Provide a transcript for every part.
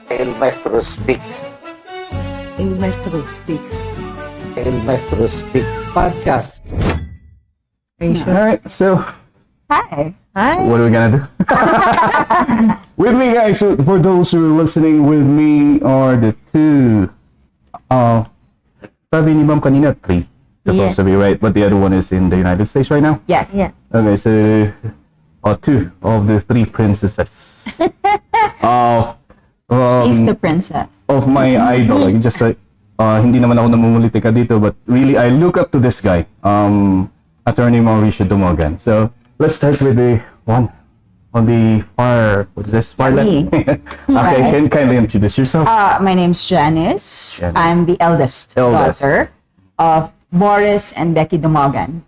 El Maestro speaks. El Maestro Speaks El Maestro speaks. podcast. Are you sure? Alright, so Hi. Hi. what are we gonna do? With me, guys, so for those who are listening with me are the two. Sabi ni Ma'am kanina, three. Supposed to be right, but the other one is in the United States right now. Yes. Yeah. Okay, so two of the three princesses of She's the princess. of my idol. Like just hindi naman ako namumulitika dito, but really I look up to this guy, Attorney Mauricio Domogan. So let's start with the one on the far. What is this? Far left. Me. Okay, Right. can you kindly introduce yourself? My name's Janice. Janice. I'm the eldest daughter of Boris and Becky Domogan.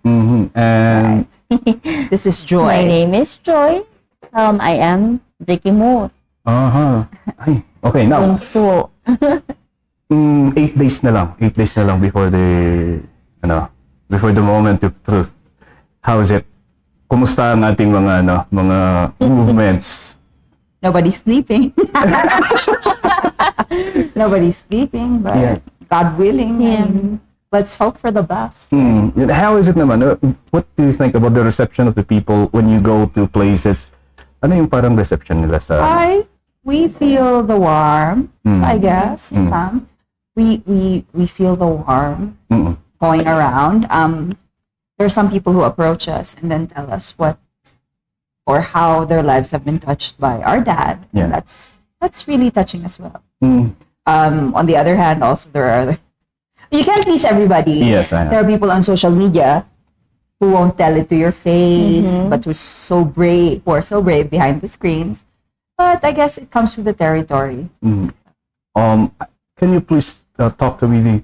And This is My Joy. name is Joy. I am Jackie Moose. Ay, okay, now So, 8 days na lang. 8 days na lang before before the moment of truth. How is it? Kumusta ang ating mga movements? Nobody's sleeping. Nobody's sleeping, but Yeah. God willing, Yeah. let's hope for the best. How is it naman? What do you think about the reception of the people when you go to places? Ano yung parang reception nila sa... We feel the warmth, I guess, some. We feel the warmth going around. There are some people who approach us and then tell us what or how their lives have been touched by our dad. Yeah. That's really touching as well. Mm. On the other hand, also there are you can't please everybody. Yes, I know. There are people on social media who won't tell it to your face, but who are so brave behind the screens. But I guess it comes with the territory. Can you please talk to me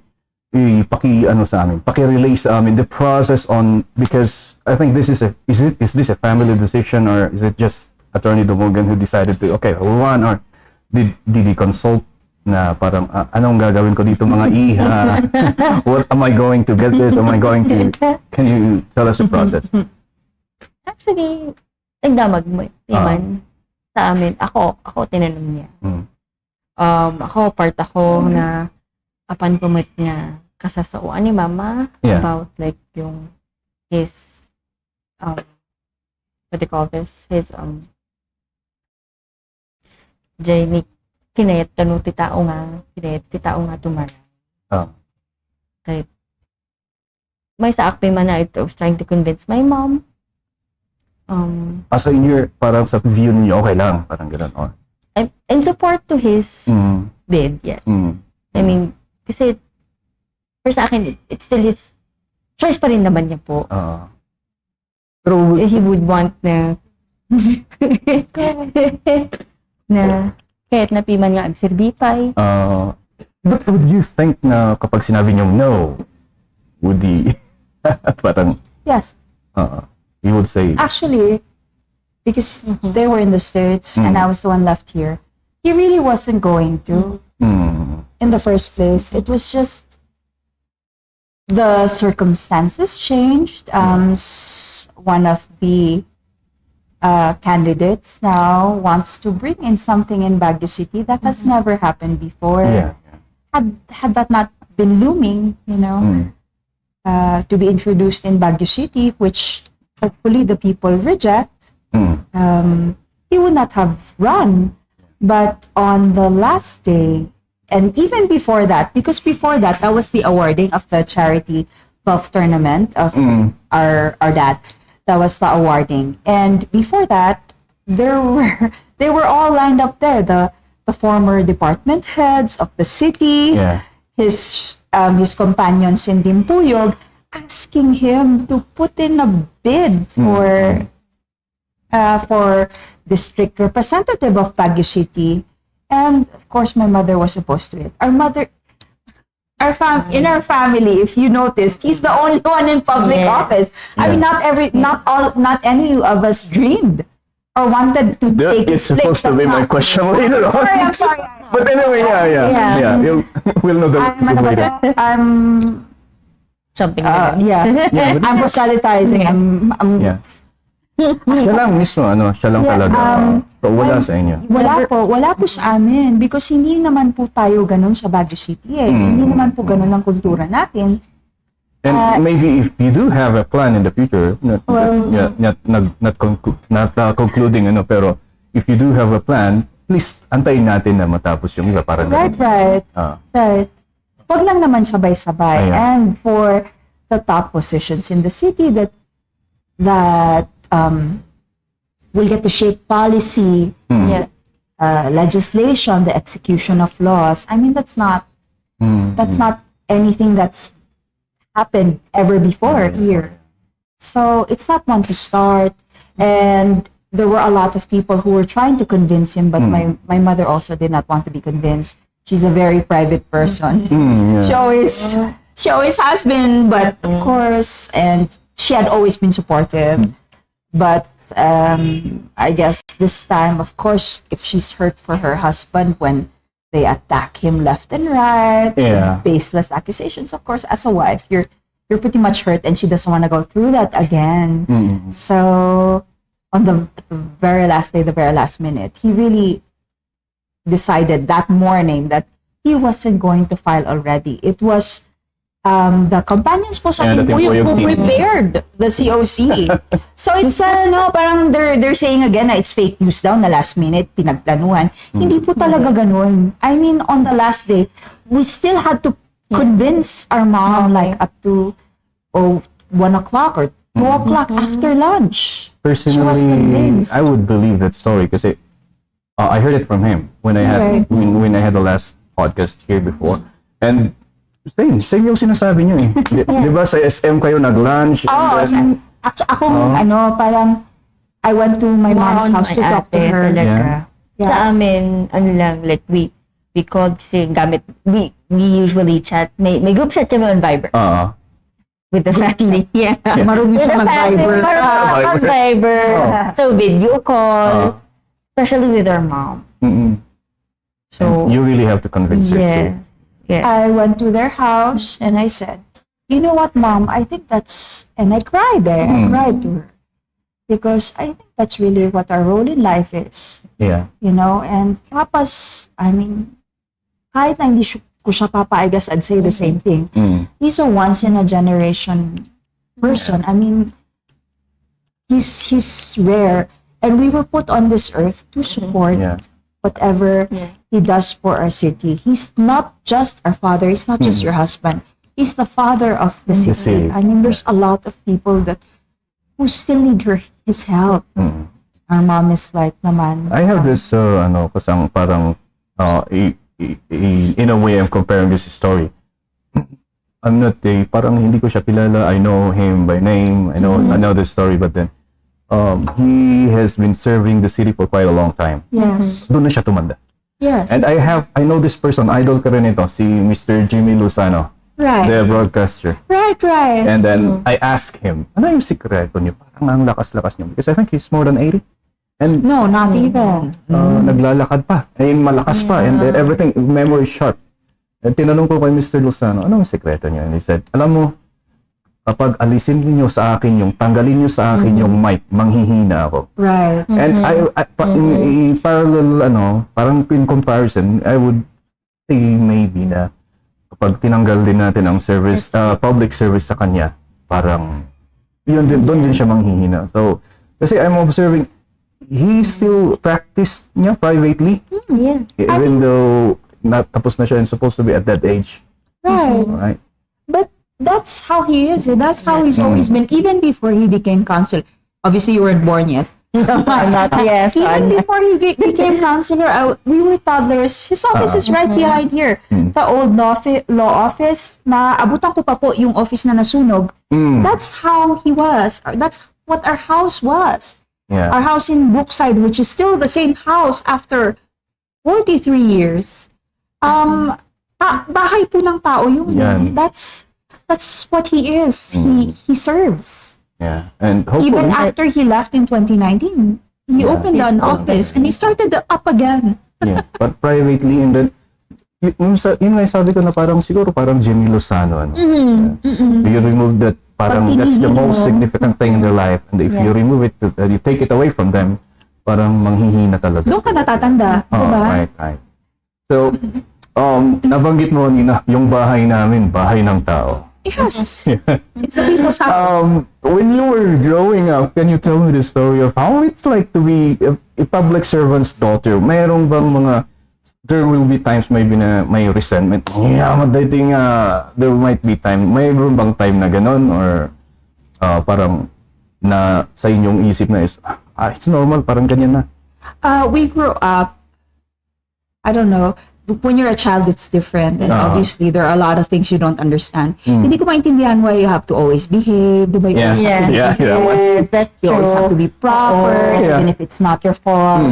paki-relay sa amin the process on, because I think this is this a family decision, or is it just Attorney Domogan who decided to run, or did he consult na parang anong gagawin ko dito mga iha? What am I going to get this? Can you tell us the process? actually, nagdamag mo naman sa amin. Ako tinanong niya. Ako na apan pumit niya kasasauan ni Mama Yeah. about like yung his what do you call this? His Jamie kinayat kanu ti tao nga tumara. Kahit may sa akpe man na ito, I was trying to convince my mom. So in your, parang sa view niyo, okay lang, parang gano'n, or? I'm in support to his bid, yes. I mean, kasi for sa akin, it's still his choice pa rin naman niya po. Pero, He would want na na kahit napiman nga agsirbipay. but would you think na kapag sinabi niyo no, would he, parang, Yes. he would say, Actually, because they were in the States and I was the one left here, he really wasn't going to in the first place. It was just the circumstances changed. One of the candidates now wants to bring in something in Baguio City that has never happened before. yeah. Had that not been looming, to be introduced in Baguio City, which hopefully the people reject, he would not have run. But on the last day, and even before that, because before that, that was the awarding of the charity golf tournament of our dad. That was the awarding. And before that, they were all lined up there. The former department heads of the city, Yeah. his companions in Dimpuyog, asking him to put in a bid for district representative of Baguio City. And of course, my mother was opposed to it. In our family, if you noticed, he's the only one in public Yeah. office. I mean, not any of us dreamed or wanted to take It's his place. supposed to be my question later on. I'm sorry. But anyway, yeah. We'll know the reason later. Something Yeah. Yeah, but- I'm proselytizing. I'm Yeah. Siya lang mismo, siya lang talaga. So, wala sa inyo. Wala po sa amin because hindi naman po tayo ganun sa Baguio City eh. Hindi naman po ganun ang kultura natin. And maybe if you do have a plan in the future, not concluding pero if you do have a plan, please antayin natin na matapos yung iba para Right. Wag lang naman sabay-sabay. And for the top positions in the city that will get to shape policy, legislation, the execution of laws. I mean, that's not anything that's happened ever before here. So it's not one to start. And there were a lot of people who were trying to convince him, but my mother also did not want to be convinced. She's a very private person. She always has been, but of course, and she had always been supportive. But I guess this time, of course, if she's hurt for her husband when they attack him left and right, baseless accusations, of course, as a wife, you're pretty much hurt, and she doesn't want to go through that again. So on the very last day, the very last minute, he really decided that morning that he wasn't going to file already. It was the companions po sa Team Puyog who prepared the COC. So it's parang they're saying again na it's fake news daw na last minute pinagplanuhan. Hindi po talaga ganun. I mean, on the last day, we still had to convince our mom like up to 1 o'clock or 2 o'clock after lunch. Personally, she was convinced. I would believe that story kasi I heard it from him when I had when I had the last podcast here before. And same yung sinasabi niyo eh. Di ba sa SM kayo nag-lunch? Actually, parang I went to my mom's house to talk to her. Sa amin, like we called kasi we usually chat. May group chat kami on Viber. With the family. Marunong siya mag-Viber. Viber. So video call. Especially with our mom. So you really have to convince her too. Yeah. I went to their house and I said, "You know what, Mom? I think that's..." And I cried there. I cried to her. Because I think that's really what our role in life is. Yeah. You know? And Papa's, I mean, kahit na hindi ko siya Papa, I guess I'd say the same thing. He's a once-in-a-generation person. I mean, he's rare. And we were put on this earth to support whatever he does for our city. He's not just our father. He's not just your husband. He's the father of the city. I mean, there's a lot of people who still need his help. Our mom is like naman. I have this, kasang parang, in a way, I'm comparing this story. I'm not parang hindi ko siya kilala. I know him by name. I know the story, but then, he has been serving the city for quite a long time. Yes. Doon na siya tumanda. Yes. And I know this person, idol ka rin ito, si Mr. Jimmy Lozano. Right. The broadcaster. Right. And then I asked him, ano yung sikreto niyo? Parang ang lakas-lakas niyo. Because I think he's more than 80. And no, not even. Naglalakad pa. Ay, malakas pa. And then everything, memory sharp. And tinanong ko kay Mr. Lozano, ano yung sikreto niyo? And he said, alam mo, kapag alisin niyo sa akin tanggalin niyo sa akin yung mic, manghihina ako. Right. And in parallel, parang in comparison, I would say maybe na kapag tinanggal din natin ang service, public service sa kanya, parang, doon din siya manghihina. So, kasi I'm observing, he still practiced niya privately. Even though, tapos na siya and supposed to be at that age. Right. But that's how he is. That's how he's always been, even before he became councilor. Obviously, you weren't born yet. Even before he became councilor, we were toddlers. His office is right behind here. The old law office, naabutan ko pa po yung office na nasunog. That's how he was. That's what our house was. Our house in Brookside, which is still the same house after 43 years. Bahay po ng tao yun. That's what he is. He serves. Yeah, and hopefully, even after he left in 2019, he opened an office and he started up again. But privately, and then yun nga sabi ko na parang siguro parang Jimmy Lozano. You remove that parang Pag that's the tinigil most mo. significant thing in their life. And if you remove it, you take it away from them, parang manghihina talaga. Doon ka natatanda, Oh, di ba? right. So, nabanggit mo kanina, yung bahay namin, bahay ng tao. Yes. It's the people's house. When you were growing up, can you tell me the story of how it's like to be a public servant's daughter? Mayroong bang mga, there will be times maybe na may resentment. Yeah, madating there might be time. Mayroon bang time na ganon? Or parang na sa inyong isip na is, it's normal, parang ganyan na. We grew up, I don't know, when you're a child, it's different. And obviously, there are a lot of things you don't understand. Hindi ko maintindihan why you have to always behave. Di ba? You always have to be Yes, that's You always have to true. be proper, even if it's not your fault.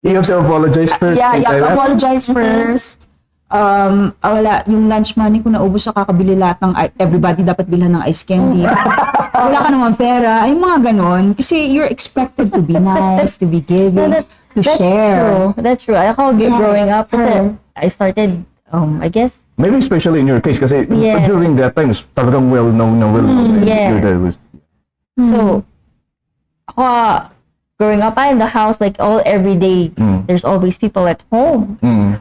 You have to apologize first. Yeah, you have to like that. apologize first. Wala, yung lunch money ko naubos sa kakabili lahat ng, everybody dapat bilhan ng ice candy. Wala ka naman pera. Yung mga ganon. Kasi you're expected to be nice, to be giving, to share. That's true. Ako, growing up, kasi I started, I guess, Maybe especially in your case, kasi Yeah. during that time, talagang well-known na well-known. yeah. Your dad was- so, ako, growing up in the house, like, every day, there's always people at home.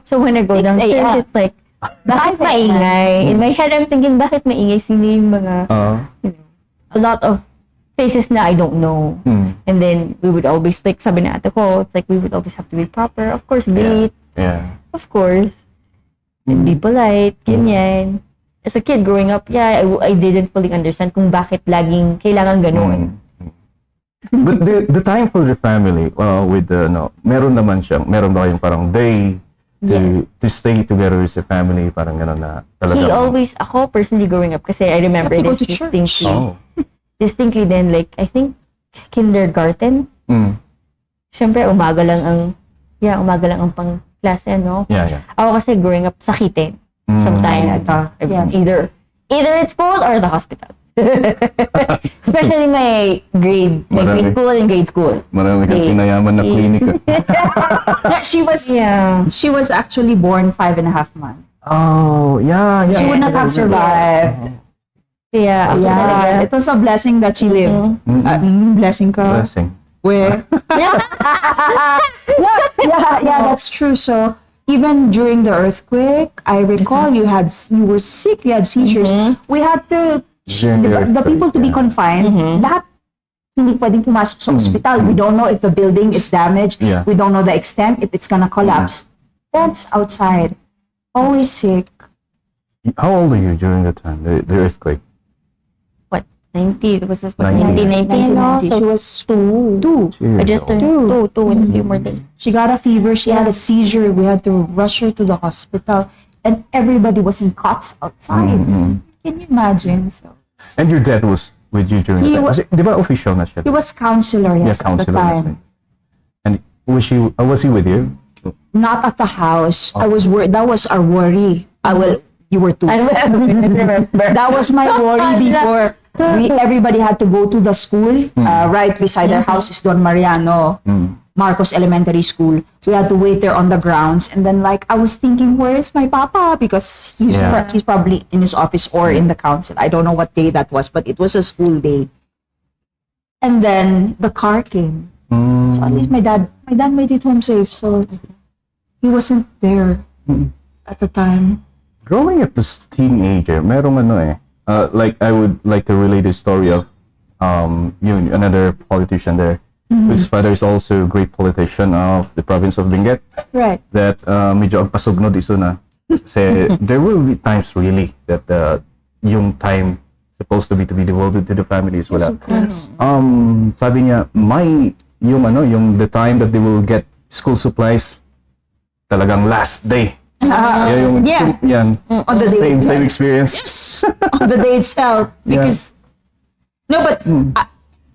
So, when I go 6 downstairs, a.m. it's like, bakit maingay? In my head, I'm thinking, bakit maingay? Sino yung mga, a lot of faces na I don't know. And then, we would always, like, sabi na ate ko, it's like, we would always have to be proper. Of course, greet. Yeah. Of course. And be polite, ganyan. As a kid growing up, I didn't fully understand kung bakit laging kailangan ganun. But the time for the family, with the, meron ba kayong parang day to stay together as a family, parang gano'n na talaga. He always, ako personally growing up, kasi I remember You have to go this to church. distinctly. Distinctly then, like, I think, kindergarten. Siyempre, umaga lang ang pang-klase, no? Yeah. Ako kasi growing up, sakitin. Sometimes, I was Yes. either at school or the hospital. Especially my preschool and grade school. Marami kang pinayaman na klinika. Yeah, she was actually born 5.5 months. Oh, yeah. She would not have survived. Yeah, Yeah, it was a blessing that she lived. Blessing ka. Blessing. Where? yeah, that's true. So even during the earthquake, I recall you were sick, you had seizures. We had to, During the the people to be earthquake, confined. Lahat hindi pwedeng pumasok sa ospital. We don't know if the building is damaged. Yeah. We don't know the extent, if it's gonna collapse. That's outside. Always sick. How old were you during that time, the earthquake? What? 90? Was this what? 1990. 1990, no? 1990. So, She was two. I just turned Two. two in a few more days. She got a fever. She had a seizure. We had to rush her to the hospital. And everybody was in cots outside. Can you imagine? So, And your dad was with you during He that time? was- Kasi, di ba official na siya? he was counselor, yes, at the counselor na time. siya. And was he with you? Not at the house. I was worried. That was our worry. You were two. I remember. That was my worry before. Everybody had to go to the school. Right beside their house is Don Mariano Marcos Elementary School. We had to wait there on the grounds. And then, like, I was thinking, where is my papa? Because he's probably in his office or in the council. I don't know what day that was, but it was a school day. And then the car came. So at least my dad made it home safe. So he wasn't there at the time. Growing up as teenager, merong like I would like to relate the story of another politician there. His father is also a great politician of the province of Benguet. Right. That medyo ang pasugnod iso na. Kasi there will be times really that yung time supposed to be devoted to the family is wala. Sabi niya, yung the time that they will get school supplies, talagang last day. Yan. On the day Same itself. experience. Yes. On the day itself. Because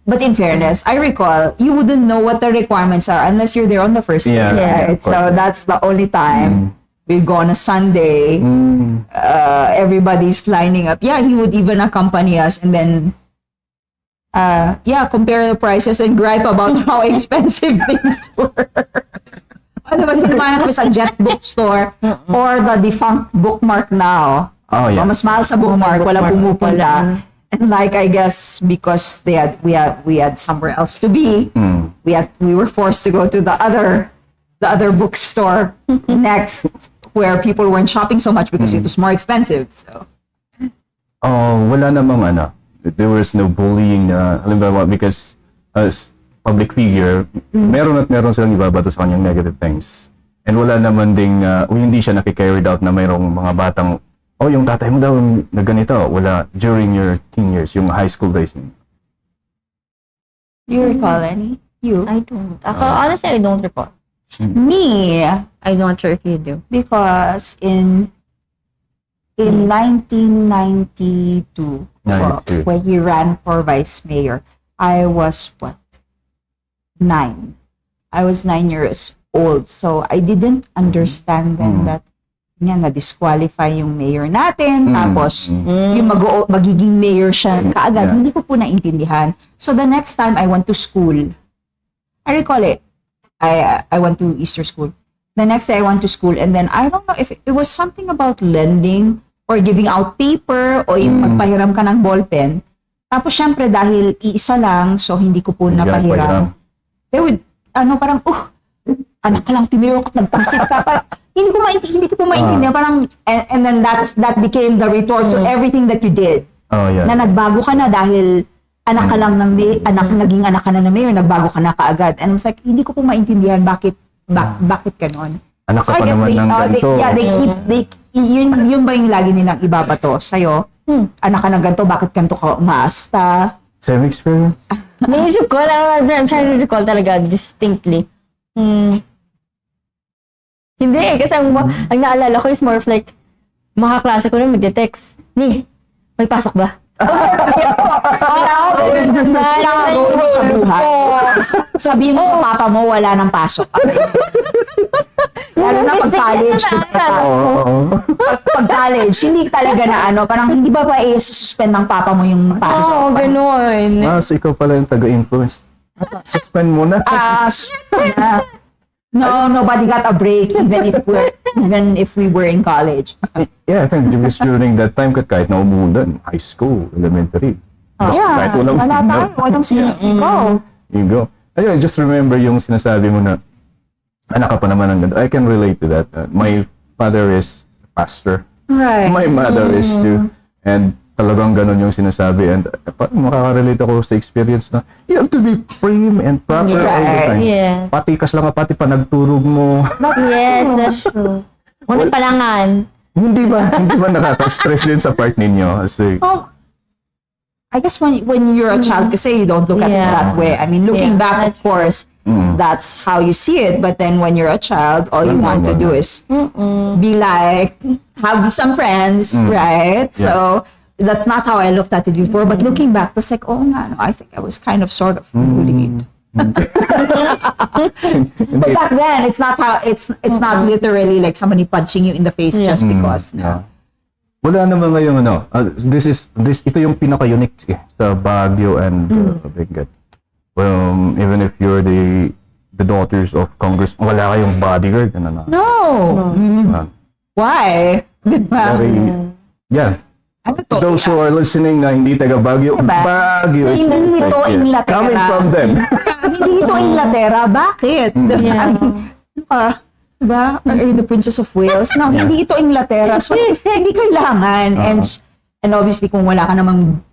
but in fairness, I recall you wouldn't know what the requirements are unless you're there on the first day. Yeah, Right? of course. So that's the only time. We go on a Sunday. Everybody's lining up. Yeah, he would even accompany us and then compare the prices and gripe about how expensive things were. Ano ba, sinumayan kami sa Jet Bookstore or the defunct Bookmark now. Oh, yeah. Mas mahal sa Bookmark, wala pumupunta. And like, I guess because we had somewhere else to be, we were forced to go to the other bookstore next, where people weren't shopping so much because it was more expensive. So Wala namang ano. There was no bullying na, halimbawa, because as public figure, meron silang ibabato sa kanyang negative things. And wala naman ding, hindi siya nakikarried out na mayroong mga batang, yung tatay mo daw na ganito. Wala, during your teen years, yung high school days. do you recall any? You? I don't. Honestly, I don't recall. Me, I'm not sure if you do. because in 1992, 92. when he ran for vice mayor, I was what? 9. I was 9 years old. So I didn't understand then that na-disqualify yung mayor natin. Tapos, yung magiging mayor siya kaagad. Yeah. Hindi ko po naintindihan. So the next time I went to school, I recall it. I went to Easter school. The next day I went to school, and then I don't know if it was something about lending or giving out paper o yung magpahiram ka ng ballpen. Tapos syempre dahil iisa lang, so hindi ko po napahiram. They would, parang, anak ka lang, timirok, nagtangsit ka. Parang, hindi ko po maintindihan. Parang, and then that became the retort to everything that you did. Oh, yeah. Na nagbago ka na dahil anak ka lang naging anak ka na ng mayor, nagbago ka na kaagad. And I was like, hindi ko po maintindihan bakit ganon. Anak ka So I pa guess naman ng ganito. yun ba yung lagi nilang ibabato sa'yo? Anak ka ng ganito, bakit ganito ka umaasta? Same experience? Naisip ko, I'm trying to recall talaga distinctly. Hindi kasi ang naalala ko is more of like, mga klase ko na mag-text, may pasok ba? Sa buhay. Sabihin mo sa papa mo, wala nang pasok. Lalo na pag-college. Pag-college, hindi talaga na parang hindi ba suspend ng papa mo yung pasok? Ganun. So ikaw pala yung taga-influence. Suspend mo na. Suspend na. No, nobody got a break even if we were in college. Yeah, I think it was during that time kahit na umuulan, high school, elementary. Kahit walang signal. Walang signal. You go. Ayun, just remember yung sinasabi mo na anak ka pa naman ng ganito. I can relate to that. My father is pastor. Right. My mother is too. And talagang ganun yung sinasabi. And parang makaka-relate ako sa experience na you have to be prim and proper all the time. Yeah. Pati kas lang pati pa nagturog mo. Yes, that's true. Unang palangan. Hindi ba nakaka-stress din sa part ninyo? Kasi, I guess when you're a child, kasi you don't look at it that way. I mean, looking back, of course, that's how you see it. But then when you're a child, all you want to do is be like, have some friends, right? So that's not how I looked at it before. But looking back, it's like, I think I was kind of sort of bullied. But back then, it's not not literally like somebody punching you in the face just because. No. Wala naman ngayong ito yung pinaka-unique sa Baguio and Benguet. Even if you're the daughters of Congress, wala kayong bodyguard. No. Why? Ano to? Those who are listening na hindi taga Baguio, Baguio. Hindi ito Inglaterra. Coming from them. Hindi ito Inglaterra. Bakit? Diba? Are you the Princess of Wales? No, hindi ito Inglaterra. So, hindi kailangan. And obviously, kung wala ka namang,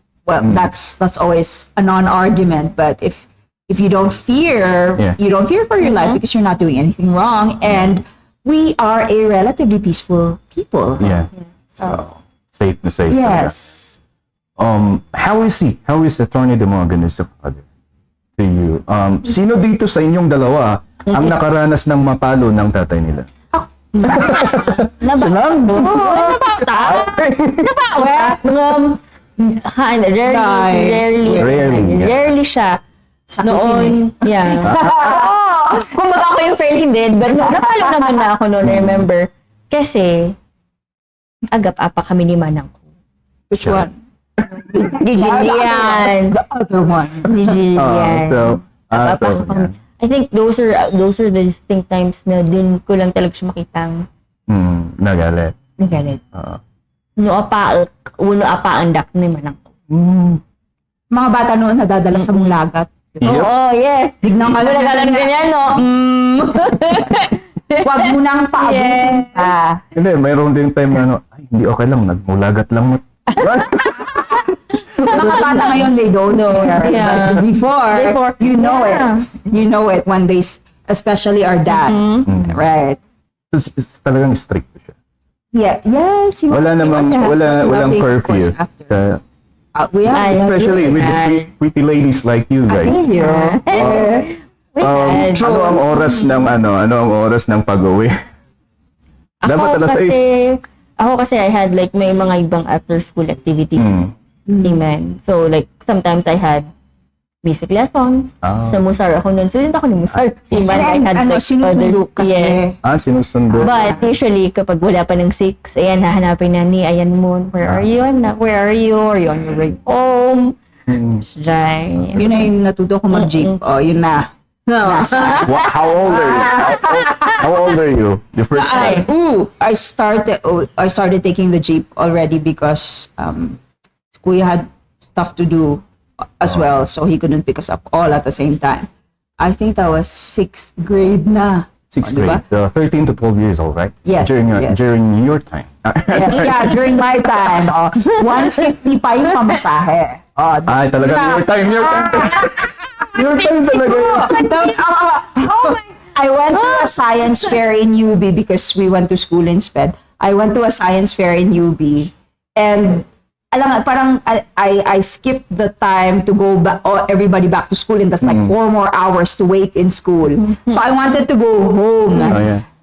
that's always a non-argument. But if you don't fear, you don't fear for your life because you're not doing anything wrong. And we are a relatively peaceful people. Yeah. So, safe na safe. yes. How is he? How is Attorney Domogan as a father to you? Sino dito sa inyong dalawa ang nakaranas ng mapalo ng tatay nila? Rarely siya. Noon, kumbaga ako yung fairly dead, but napalo naman na ako noon, remember. Kasi, agap-apa kami ni Manang ko. Which one? Ni Jillian. The other one. Ni Jillian. So, I think those are the distinct times na dun ko lang talaga siya makitang nagalit. nagalit. Uno apa ang dak ni Manang ko. Mga bata noon nadadala sa mulagat. Oo, yes. Biglang ka lang Wala ganyan, no? Huwag mo nang paabutin ka. Hindi, mayroon din time na ano, ay, hindi okay lang, nagmulagat lang. Mga bata ngayon, they don't know. Yeah. But before, you know it. You know it when they, especially our dad. Right. It's talagang strict siya. Yeah. Yes. He Wala was, namang, he was walang loving, of curfew. course, after. Sa- We have especially with the pretty ladies like you guys. Ano ang oras ng pag-uwi? Dapat alas 8. Ako kasi I had like may mga ibang after school activities. Amen. So like sometimes I had music lessons. So musar ako nun. So hindi ako numusar. Amen. I had like sinusundo kasi. Yes. Sinusundo. But usually kapag wala pa ng 6, ayan, hahanapin na ni Ayan Moon. Where are you? Where are you? Are you on your way home? Diyan. Yun na yung natuto ko mag-jeep. Oh, yun na. No. How old are you? How old are you? The first time? I started taking the jeep already because Kuya had stuff to do as well, so he couldn't pick us up all at the same time. I think that was 6th grade na. 6th grade. 13 to 12 years old, right? Yes. During your time. Yes, yeah, during my time. 150 pa yung pamasahe. Ay, talaga. Your time. Your time talaga. I went to a science fair in UB because we went to school in SPED. I went to a science fair in UB and alam nga, parang I skipped the time to go back, everybody back to school, and that's like 4 more hours to wait in school. So I wanted to go home.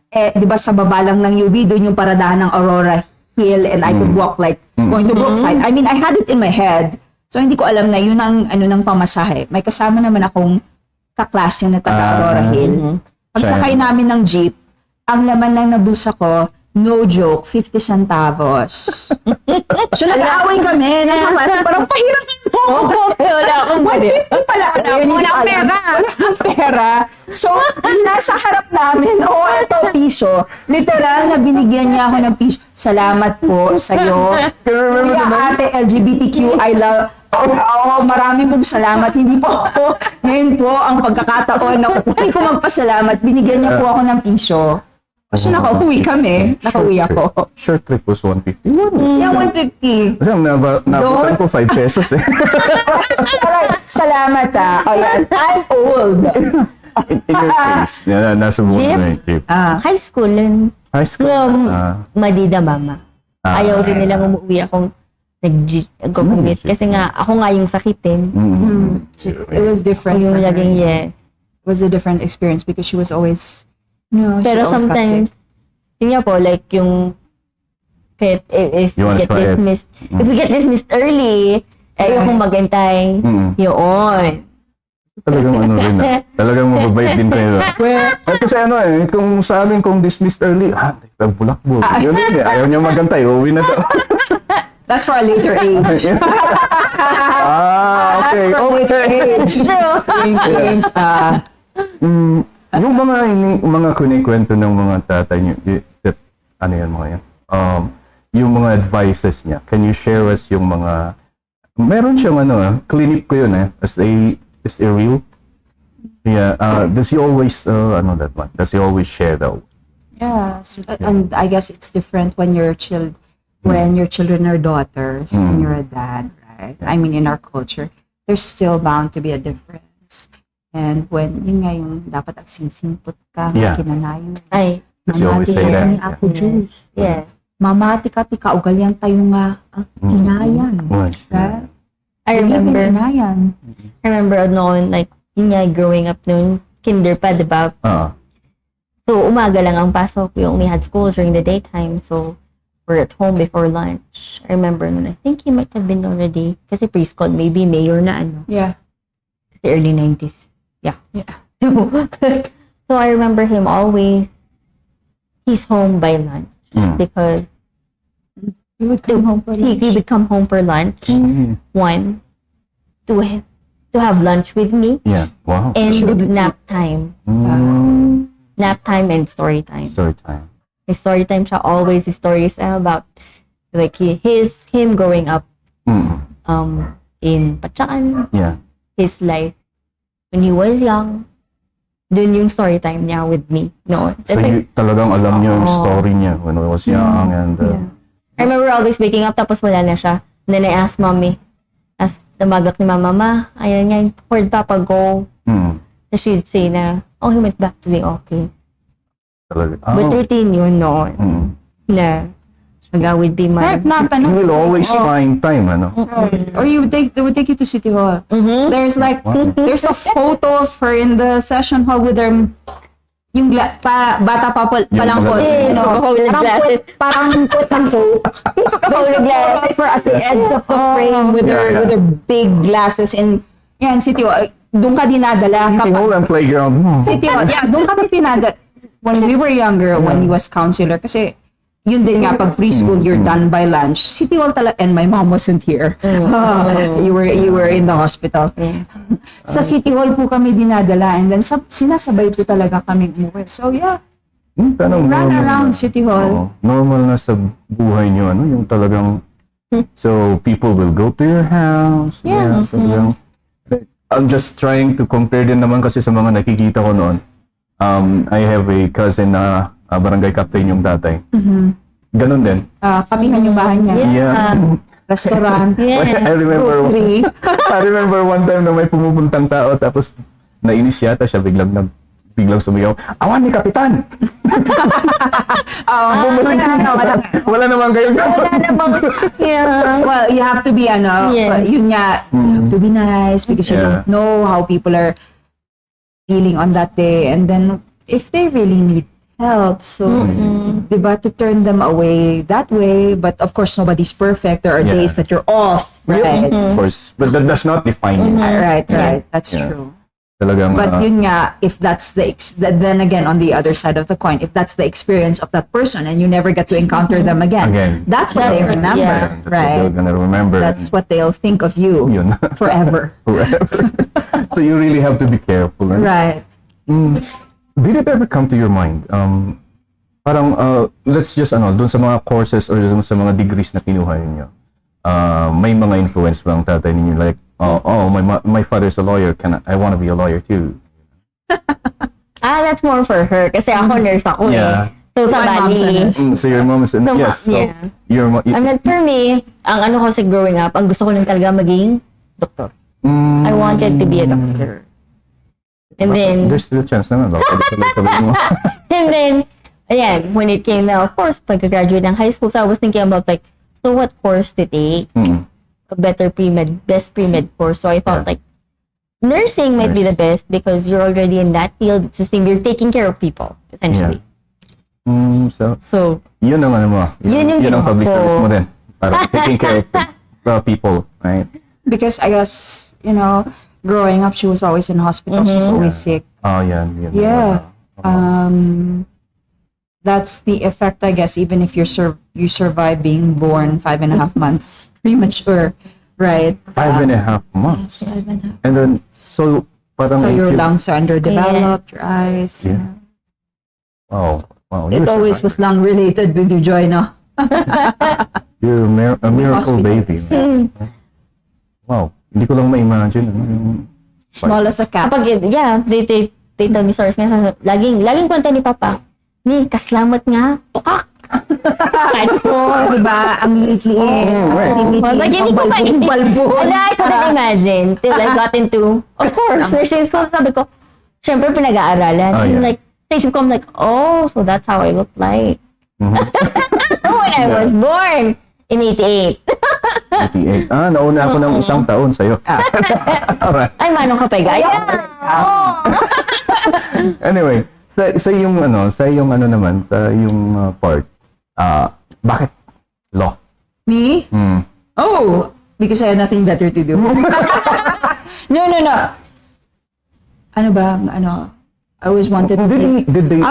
Di ba sa baba lang ng UB, doon yung paradahan ng Aurora Hill, and I could walk like going to Brookside. I mean, I had it in my head. So hindi ko alam na yun ang ng pamasahe. May kasama naman akong kaklase na taga Aurora Hill. Pagsakay namin ng jeep, ang laman lang na bulsa ko, no joke, 50 centavos. So nag-aaway kami, parang pahiramin mo. Wala akong 150 pala. Walang pera. So, nasa harap namin, ito piso. Literal na binigyan niya ako ng piso. Salamat po sa'yo. Kuya ate LGBTQ, I love. Marami pong salamat. Hindi po ako. Ngayon po, ang pagkakataon na kukunin ko magpasalamat, binigyan niya po ako ng piso. So, nakauwi kami. Nakauwi ako. Short trip was 150. Yeah, 150. Kasi nabutan ko 5 pesos eh. Salamat Oh, yan. I'm old. In your case, nasa buwan na yung trip. High school. High school? Madida mama. Ayaw rin nilang umuwi akong nag-commute. Kasi nga, ako nga yung sakitin. It was different. Yung laging, It was a different experience because she was always, pero sometimes, yun nga po, like yung, if we get dismissed early, ayokong maghintay. Yun. Talagang talagang mababait din kayo. Kasi kung sa amin, kung dismissed early, bulakbol. Yun ayaw niya maghintay, uwi na to. That's for a later age. Okay. Later age. Yung mga kunikwento ng mga tatay niyo, ano yan mga yan? Yung mga advices niya, can you share us yung mga, meron siyang clinic ko yun as a real? Yeah, does he always, does he always share that? Yes, and I guess it's different when your children are daughters and you're a dad, right? I mean, in our culture, there's still bound to be a difference. And when yun nga yung dapat agsinsingpot ka, kinanayo. Ay, Does he always say that? Ako juice. Yeah. Mama, tika, ugalyan tayo nga, inayan. Right? I remember noon, like, yun nga, growing up noon, kinder pa, diba? So, umaga lang ang pasok. We only had school during the daytime, so we're at home before lunch. I remember noon, I think he might have been already, kasi preschool, maybe mayor na Yeah. Kasi early 90s. Yeah. So, I remember him always, he's home by lunch. Because He would come home for lunch. he would come home for lunch. One, to have lunch with me. Yeah. Wow. And nap time. Nap time and story time. Story time. His story time siya always his stories about like him growing up in Pachacan, Yeah. his life when he was young. Dun yung story time niya with me. No, So talagang alam niyo yung story niya when I was young and I remember always waking up tapos wala na siya. And then I asked mommy, namagak ni mama, ayan nga, where'd papa go? So she'd say na, oh, he went back to the office. Talaga. But routine yun noon. Na, mag-always be my... If not, You will always find time, ano? Or they would take you to City Hall. There's like, there's a photo of her in the session hall with her, yung bata pa lang po, you know, parang there's a photo of her at the edge of the frame with her big glasses in, yan, City Hall. Doon ka dinadala. City Hall and playground. City Hall, yeah, doon kami dinadala. When we were younger, when he was counselor, kasi yun din nga, pag preschool, you're done by lunch. City Hall talaga, and my mom wasn't here. You were in the hospital. Sa City Hall po kami dinadala, and then sinasabay po talaga kami umuwi. So yeah, Run around City Hall. Normal na sa buhay niyo, ano, yung talagang, so people will go to your house. Yeah. Talagang, I'm just trying to compare din naman kasi sa mga nakikita ko noon. I have a cousin na barangay captain yung tatay. Ganon din. Kamihan yung bahay niya. Yeah. Restaurant. I remember one time na may pumupuntang tao tapos nainis yata siya biglang sumigaw, "Awan ni Kapitan!" Wala naman kayong Well, you have to be yun nga, you have to be nice because you don't know how people are feeling on that day, and then if they really need help, so diba, to turn them away that way, but of course nobody's perfect. There are days that you're off, right? Of course, but that does not define you. Right, that's true. Talagang, But yun nga, if that's then again, on the other side of the coin, if that's the experience of that person and you never get to encounter them again, that's what they remember, that's what right? they're gonna remember. That's what they'll think of you Yun. forever. Forever. So you really have to be careful. Right. Did it ever come to your mind? Parang, let's just, dun sa mga courses or dun sa mga degrees na kinuha niyo, may mga influence ba ang tatay ninyo? Like, my father's a lawyer. I want to be a lawyer too. That's more for her. Kasi ako nurse ako Yeah. So sa My mom's a bali, nurse. So your mom is yes. So yeah. your mom. I mean, for me, ang ano ko sa growing up, ang gusto ko lang talaga maging doktor. I wanted to be a doctor. And then, there's still a chance naman. and then, ayan, when it came now, of course, pagka-graduate ng high school, so I was thinking about like, so what course to take? A better best pre-med course. So I thought like, nursing might be the best because you're already in that field. It's the same, you're taking care of people, essentially. So, yun ang ano mo. Yun ang public service mo din. Para taking care of people, right? Because I guess, growing up, she was always in hospital. She was always sick. Oh, yan. Yeah. That's the effect, I guess, even if you survive being born 5.5 months premature, right? 5.5 months. 5.5. And then, so, parang... So your lungs are underdeveloped, your eyes. Yeah. Wow. It always was lung related with you, Joy, no? You're a miracle baby. Yes. Wow. Hindi ko lang ma-imagine. Small as a cat. Kapag, they tell me stories nga, laging kwento ni Papa, ni, kaslamat nga, tukak. Ano po, diba? Ang liit-liit. Activity. Hindi ko balbo. I couldn't imagine till I got into, of course, nursing school. Sabi ko, syempre pinag-aaralan. And like, isip ko, I'm like, oh, so that's how I look like. When I was born in 88. 88. Nauna ako ng isang taon sa'yo. Alright. Ay, manong kapay gaya. Anyway, sa yung naman, sa yung part, bakit law? Me? Oh, because I had nothing better to do. No. Ano ba? I always wanted to be... Did he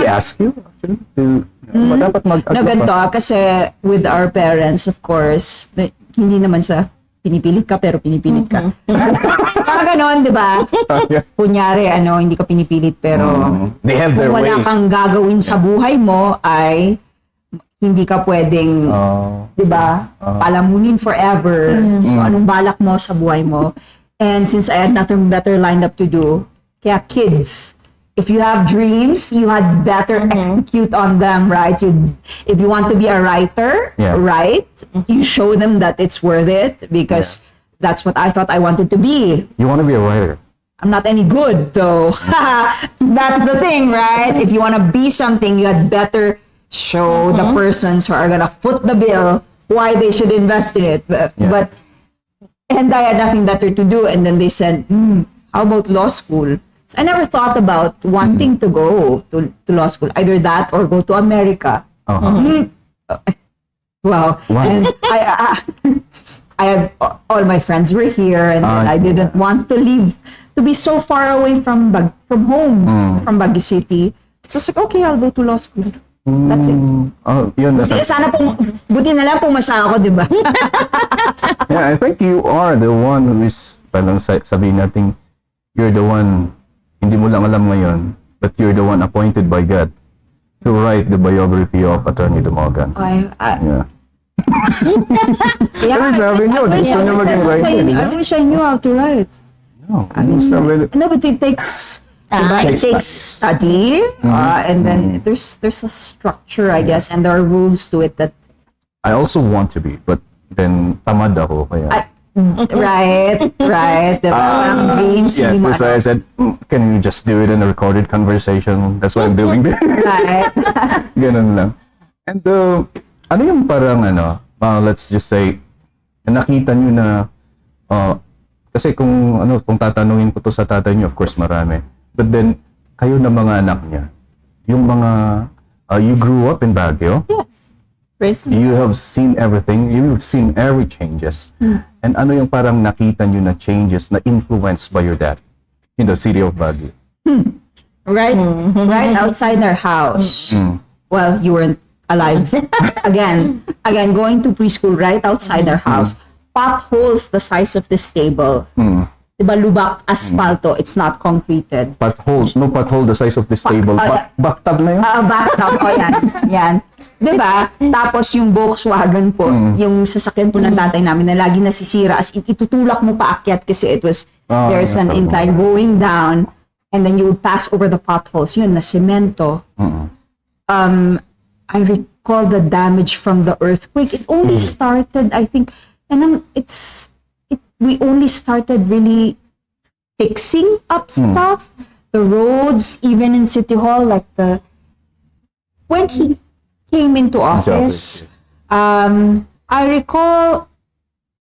ask you actually to dapat No, ganito. Kasi with our parents, of course, hindi naman sa pinipilit ka pero pinipilit ka. Parang ganon, di ba? Kunyari, hindi ka pinipilit pero they have their kung wala way. kang gagawin sa buhay mo ay hindi ka pwedeng, di ba, palamunin forever. So, anong balak mo sa buhay mo? And since I had nothing better lined up to do, kaya kids, if you have dreams, you had better execute on them, right? If you want to be a writer, right? You show them that it's worth it because that's what I thought I wanted to be. You want to be a writer? I'm not any good, though. That's the thing, right? If you want to be something, you had better show the persons who are going to foot the bill why they should invest in it. But and I had nothing better to do. And then they said, how about law school? So I never thought about wanting to go to law school. Either that or go to America. Well, and I had all my friends were here, and then I didn't want to leave, to be so far away from home, from Baguio City. So it's like, okay, I'll go to law school. That's it. Oh, yun. Buti na lang pumasa ako, di ba? Yeah, I think you are the one who is, parang sabihin natin, you're the one, hindi mo lang alam ngayon, but you're the one appointed by God to write the biography of Attorney Domogan. Yeah. Yeah, sabi niyo, gusto niyo maging writer. I wish I knew how to write. No, But it takes it takes study, and then there's a structure, I guess, and there are rules to it that I also want to be, but then tamad ako kaya. Right. Parang dreams. Yes, that's why I said, can you just do it in a recorded conversation? That's what I'm doing. Right. Ganun lang. And ano yung parang let's just say, nakita nyo na, kasi kung tatanungin ko to sa tatay nyo, of course marami. But then, kayo na mga anak niya, yung mga, you grew up in Baguio. Yes. You have seen everything. You've seen every changes. And ano yung parang nakita nyo na changes na influenced by your dad in the city of Baguio? Right outside our house. Well, you weren't alive. Again, going to preschool right outside our house. Potholes the size of this table. Diba, lubak, asfalto, it's not concreted. Potholes, no pothole the size of this table. Bathtub na yun? Bathtub, yan. Diba? Tapos yung Volkswagen po, yung sasakyan po ng tatay namin na lagi nasisira, as in, itutulak mo paakyat kasi it was, there's an incline going down, and then you would pass over the potholes, yun, na semento. I recall the damage from the earthquake. It only started, I think, and we only started really fixing up stuff. The roads, even in City Hall, like when he came into office, I recall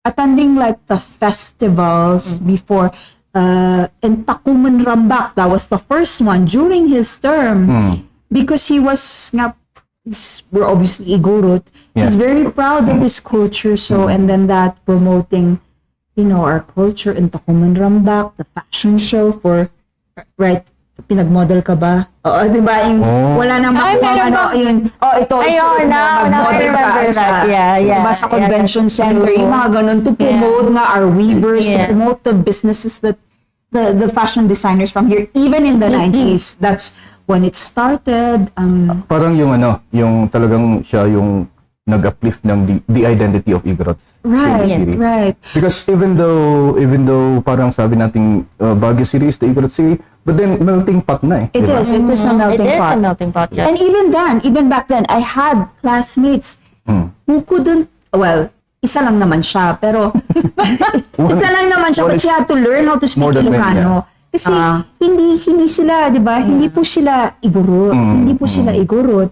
attending like the festivals before, in Takuman Rambak, that was the first one during his term, because he was we're obviously Igorot. He's very proud of his culture, so and then that promoting, our culture in Takuman Rambak, the fashion show for, right, pinag-model ka ba? Oo, di ba? Yung wala nang makuha, yun. Ito, mag-model ka sa, diba, sa convention center, yung mga ganun, to promote nga our weavers, to promote the businesses that, the fashion designers from here, even in the 90s, that's when it started. Parang yung talagang siya yung nag-uplift ng the identity of Igorots. Right. Because even though parang sabi nating Baguio City is the Igorot city, but then melting pot na eh. It is a melting pot. It is a melting pot, yes. And even back then, I had classmates who couldn't, well, isa lang naman siya, pero isa lang naman siya, but she had to learn how to speak Ilocano. Kasi hindi sila, di ba? Hindi po sila Igorot.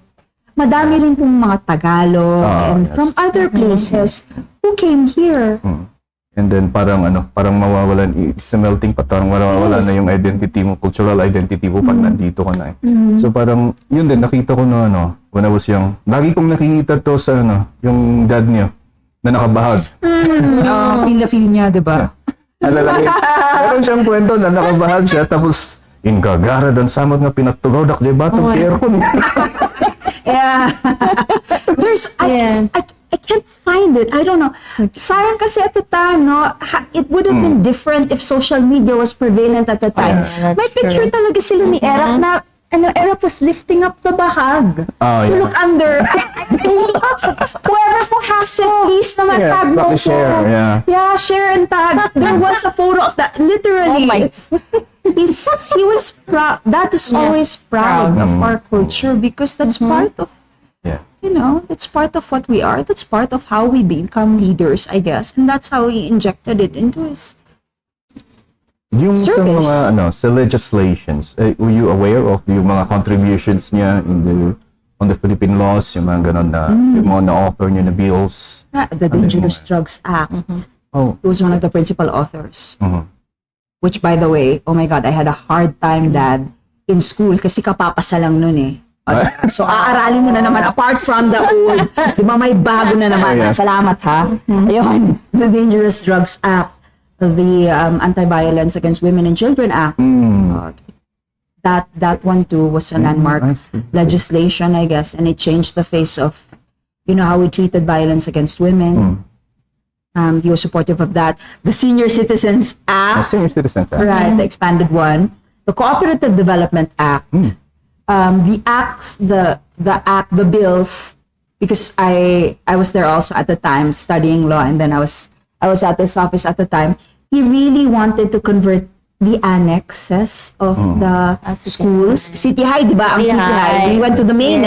Madami rin pong mga Tagalog and from other places who came here. And then parang mawawalan, it's a melting pot, parang mawawalan na yung identity mo, cultural identity mo pag nandito ka na eh. So parang, yun din, nakita ko na when I was young, lagi kong nakikita to sa yung dad niyo, na nakabahag. Feel niya, di ba? Alalaki, meron siyang kwento na nakabahag siya, tapos, ingagara doon samot nga pinaturodak, di ba? Itong aircon. Yeah. I can't find it. I don't know. Sayang kasi at the time, it would have been different if social media was prevalent at the time. May picture talaga sila ni Eric na Era was lifting up the bahag to look under. Whoever po has it, please naman tag mo po. Share, Share and tag. There was a photo of that. Literally, he was proud. That is always proud of our culture because that's part of, that's part of what we are. That's part of how we become leaders, I guess. And that's how he injected it into his yung service. Sa mga sa legislations, were you aware of yung mga contributions niya on the Philippine laws, yung mga ganon na yung mga na-author niya na bills? The Dangerous Drugs Act. He was one of the principal authors. Which, by the way, oh my God, I had a hard time, Dad, in school kasi kapapasa lang nun eh. So, aaralin mo na naman, apart from the old, di ba may bago na naman. Salamat ha. Ayun, the Dangerous Drugs Act, the Anti-Violence Against Women and Children Act. That one too was a landmark legislation, I guess, and it changed the face of, how we treated violence against women. He was supportive of that. The Senior Citizens Act, right? The expanded one. The Cooperative Development Act. The acts, the bills. Because I was there also at the time studying law, and then I was at his office at the time. He really wanted to convert the annexes of the schools. City High, di ba? Ang City High. We went to the main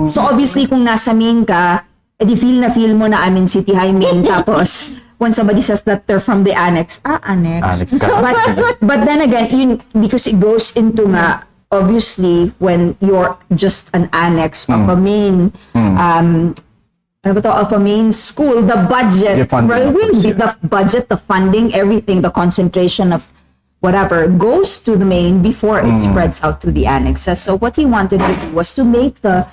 So obviously, kung nasa main ka, edi feel mo na City High main. Tapos, when somebody says that they're from the annex, annex. But then again, because it goes into obviously, when you're just an annex of a main of a main school, the budget, the budget, the funding, everything, the concentration of whatever goes to the main before it spreads out to the annexes. So what he wanted to do was to make the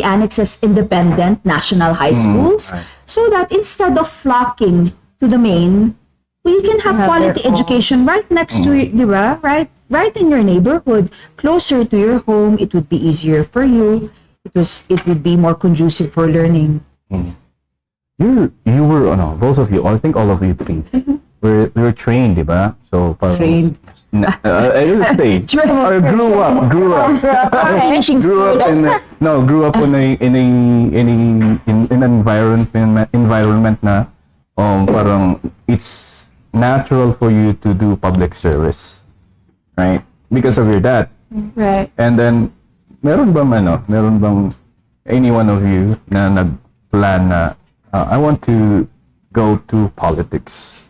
annexes independent national high schools, so that instead of flocking to the main, you can have quality education right next to you, right in your neighborhood, closer to your home. It would be easier for you. It would be more conducive for learning. You were, both of you, I think all of you three, were trained, diba? So, Trained. I didn't say. Or grew up. Finishing school. Grew up in an environment na, parang it's natural for you to do public service, right? Because of your dad. Right. And then, meron bang any one of you na nagplan na I want to go to politics?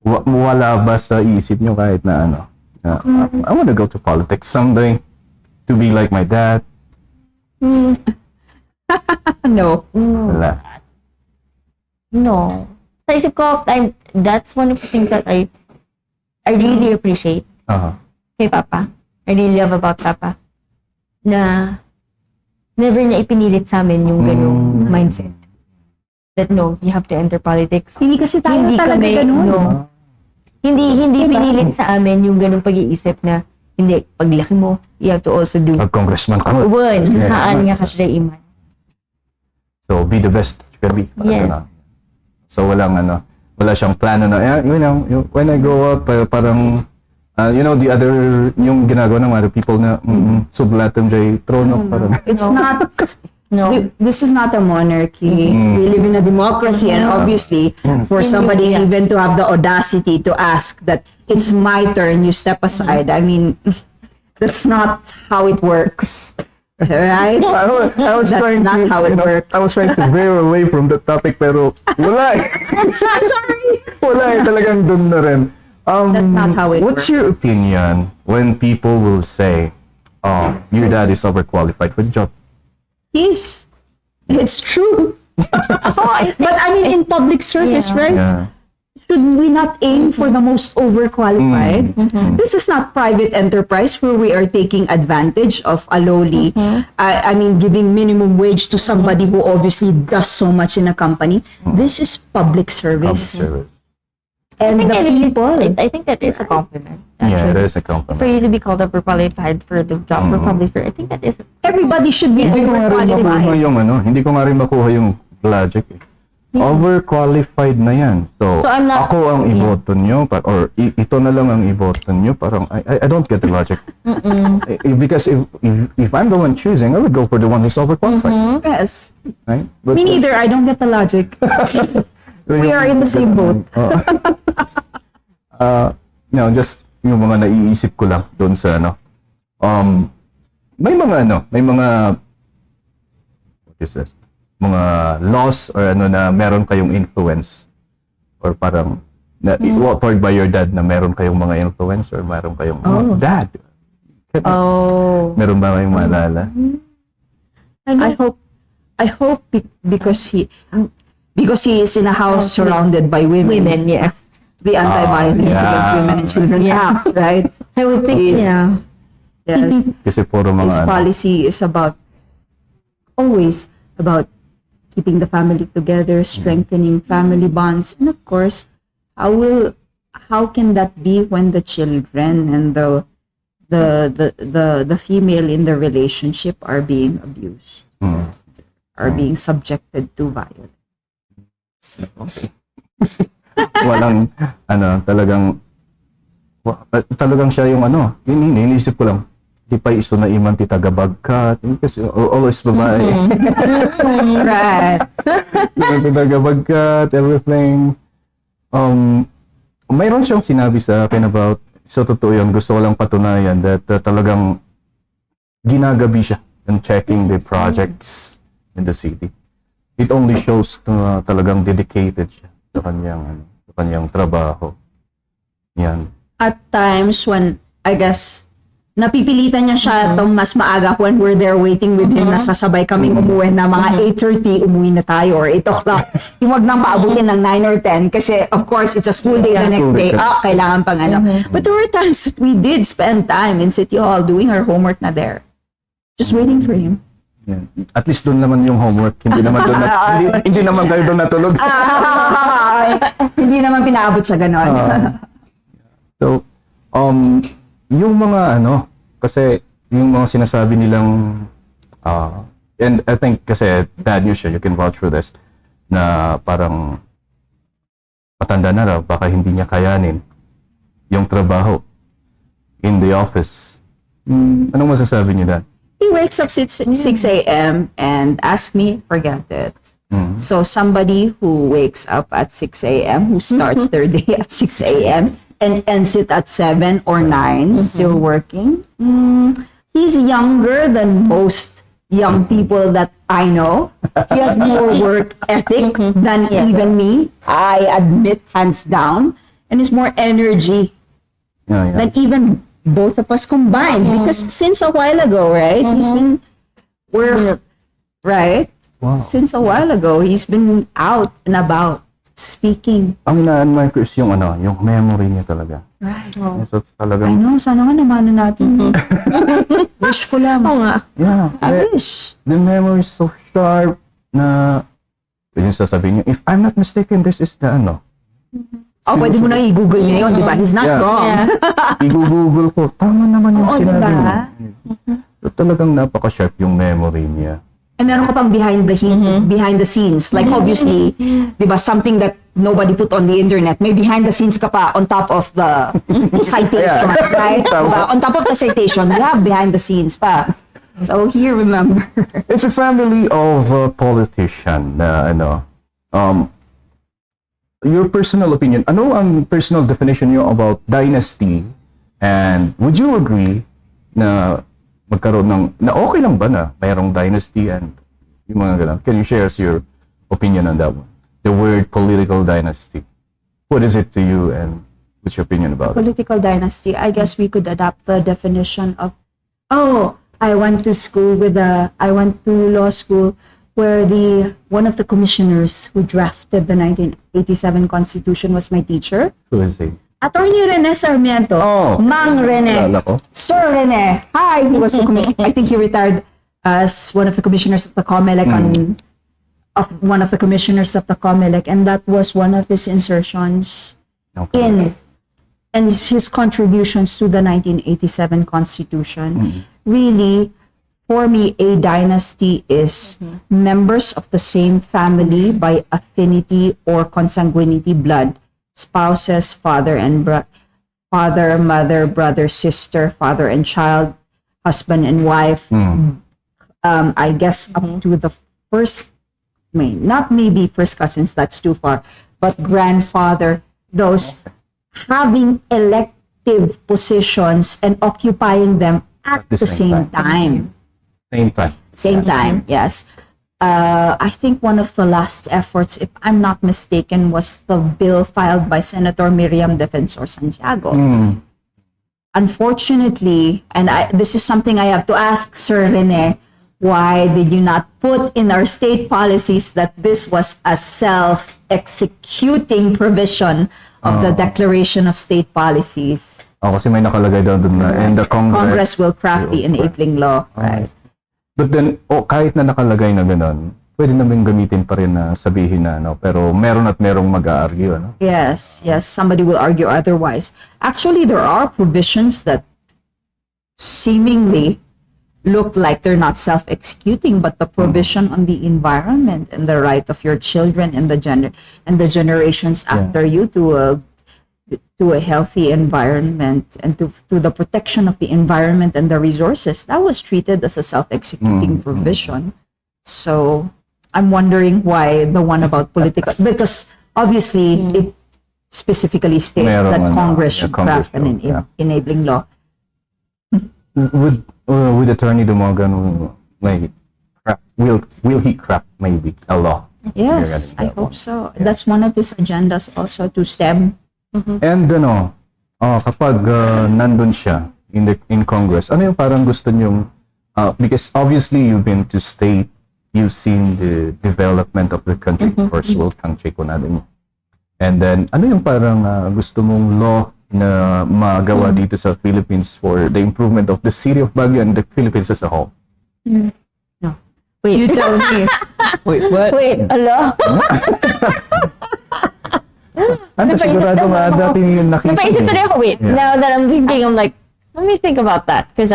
Wala ba sa isip nyo kahit na I want to go to politics someday to be like my dad? No. Wala. No. Sa isip ko, that's one of the things that I really appreciate kay Papa. I really love about Papa. Na never niya ipinilit sa amin yung ganung mindset. That no, you have to enter politics. Hindi kasi tayo talaga ganun. No. Hindi pinilit sa amin yung ganung pag-iisip na hindi, paglaki mo, you have to also do. Pag-congressman ka mo. Haan nga ka siya iman. So, be the best you can be. Yes. So, wala siyang plano na, when I grow up, parang, the other, yung ginagawa ng other people na sublatom jay trono. It's not, this is not a monarchy. We live in a democracy, and obviously, for somebody even to have the audacity to ask that it's my turn, you step aside. I mean, that's not how it works. Right? I was That's trying not to, how it works. I was trying to veer away from the topic, pero wala eh. I'm sorry. Wala eh, talagang dun na rin. That's not how it What's works. your opinion when people will say, your dad is overqualified for the job? Yes, it's true. But I mean, in public service, right? Yeah. Should we not aim for the most overqualified? This is not private enterprise where we are taking advantage of a lowly, I mean, giving minimum wage to somebody who obviously does so much in a company. This is public service. And the people. I think that is a compliment. Yeah, it Actually. is a compliment. For you to be called overqualified for the job we're probably for, I think that is Everybody should be Hindi ko nga rin makuha overqualified. yung hindi ko nga rin makuha yung logic eh. overqualified na yan. So I'm not- ako ang iboto nyo, or ito na lang ang iboto nyo, parang, I don't get the logic. Because if I'm the one choosing, I would go for the one who's overqualified. Yes. Right? But, Me neither. I don't get the logic. We are in the same boat. Just yung mga naiisip ko lang doon sa may mga what is this? Mga laws or na meron kayong influence or parang toward by your dad na meron kayong mga influence or meron kayong dad. Meron ba kayong maalala? I hope because he is in a house surrounded by women. Women, yes. The Anti-Violence Against Women and Children Act, right? I would think, Yes. Kasi puro His mga policy is always about keeping the family together, strengthening family bonds, and of course, how can that be when the children and the female in the relationship are being abused, are being subjected to violence? So, walang talagang siya yung iniisip ko lang, di pa iso na iman ti tagabagkat kasi always babae. right. Ti tagabagkat, everything. Mayroon siyang sinabi sa akin about, so totoo yun, gusto ko lang patunayan that talagang ginagabi siya in checking the projects in the city. It only shows na talagang dedicated siya sa kanyang trabaho. Yan. At times when, I guess, napipilitan niya siya itong mas maaga when we're there waiting with him, nasasabay kaming umuwi na mga 8:30, umuwi na tayo, or 8 o'clock. Yung wag nang paabutin ng 9 or 10 kasi, of course, it's a school day the next day. Kailangan pang But there were times that we did spend time in City Hall doing our homework na there. Just waiting for him. Yan. At least doon naman yung homework. Hindi naman doon hindi naman kayo doon natulog. Hindi naman pinaabot sa ganon. So, yung mga kasi yung mga sinasabi nilang and I think kasi bad news siya, you can vouch for this, na parang matanda na raw, baka hindi niya kayanin yung trabaho in the office. Anong masasabi niyo dyan? He wakes up 6 a.m. and asks me, forget it. So somebody who wakes up at 6 a.m., who starts their day at 6 a.m. and ends it at 7 or 9, still working, he's younger than most young people that I know. He has more work ethic than even me. I admit, hands down. And he's more energy than even both of us combined. Because since a while ago, right? Right? Wow. Since a while ago, he's been out and about speaking. Ang ina-admire ko is yung memory niya talaga. Right. So I talagang know, sana nga naman natin. Wish ko lang. yeah, I wish. the memory is so sharp na yun yung sasabihin niya, if I'm not mistaken, this is the Pwede mo na i-google niya yun, di ba? He's not wrong. I-google ko, tama naman yung sinabi diba? niya. So talagang napaka-sharp yung memory niya. And meron ka pang behind the scenes. Like obviously, di ba, something that nobody put on the internet. May behind the scenes ka pa on top of the citation, right? Diba? On top of the citation, you have behind the scenes pa. So here, remember. It's a family of a politician na your personal opinion, ano ang personal definition niyo about dynasty? And would you agree na magkaroon na okay lang ba na mayroong dynasty and yung mga ganun? Can you share your opinion on that one? The word political dynasty. What is it to you and what's your opinion about it? Political dynasty, I guess we could adapt the definition of, I went to law school where one of the commissioners who drafted the 1987 Constitution was my teacher. Who is he? Attorney Rene Sarmiento. Mang Rene. Alala ko. Sir Rene. Hi. He was I think he retired as one of the commissioners of the COMELEC one of the commissioners of the COMELEC, and that was one of his insertions and his contributions to the 1987 Constitution. Really for me, a dynasty is members of the same family by affinity or consanguinity blood, spouses, father, mother, brother, sister, father and child, husband and wife. I guess up to the first, not maybe first cousins, that's too far, but grandfather, those having elective positions and occupying them at the same time. Same time, yes. I think one of the last efforts, if I'm not mistaken, was the bill filed by Senator Miriam Defensor Santiago. Unfortunately, and this is something I have to ask Sir Rene, why did you not put in our state policies that this was a self-executing provision of the Declaration of State Policies? Kasi may nakalagay daw dun na, and the Congress will craft the enabling law. Right. But then, kahit na nakalagay na gano'n, pwede namin gamitin pa rin na sabihin na, pero meron at merong mag-a-argue, ano? Yes, somebody will argue otherwise. Actually, there are provisions that seemingly look like they're not self-executing, but the provision on the environment and the right of your children and the generations after you to a healthy environment and to the protection of the environment and the resources, that was treated as a self-executing provision. So I'm wondering why the one about political, because obviously it specifically states that Congress should craft an enabling law. Would Attorney Domogan will he craft maybe a law? Yes, I hope so. That's one of his agendas also, to stem. And kapag nandun siya in Congress, ano yung parang gusto niyong, because obviously you've been to state, you've seen the development of the country, first world country ko natin. And then, ano yung parang gusto mong law na magawa dito sa Philippines for the improvement of the city of Baguio and the Philippines as a whole? No. Wait. You tell me. Wait, what? Wait, ala? Ano, sigurado nga dati yung nakita. Napaisip tuloy ako, wait. Now that I'm thinking, I'm like, let me think about that. Because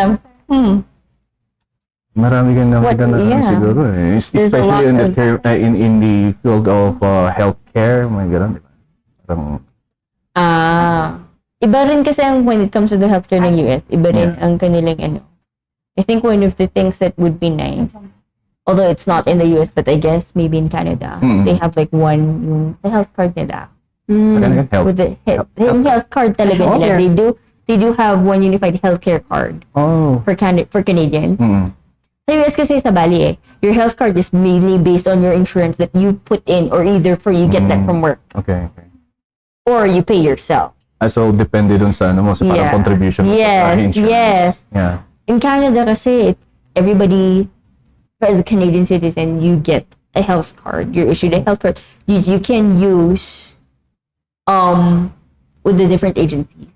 Marami kang nakita siguro eh. Especially in the field of healthcare, may gano'n, di ba? Parang, iba rin kasi when it comes to the healthcare ng US, iba rin ang kanilang I think one of the things that would be nice, although it's not in the US, but I guess maybe in Canada, they have like the health card nila. With the health card talaga nila. They do have one unified healthcare card for Canadians. Sa US kasi sa Bali your health card is mainly based on your insurance that you put in, or either for you get that from work. Okay. Or you pay yourself. So depende dun sa sa parang contribution mo sa insurance. Yes. Yeah. In Canada kasi everybody, as a Canadian citizen, you get a health card. You're issued a health card. You can use with the different agencies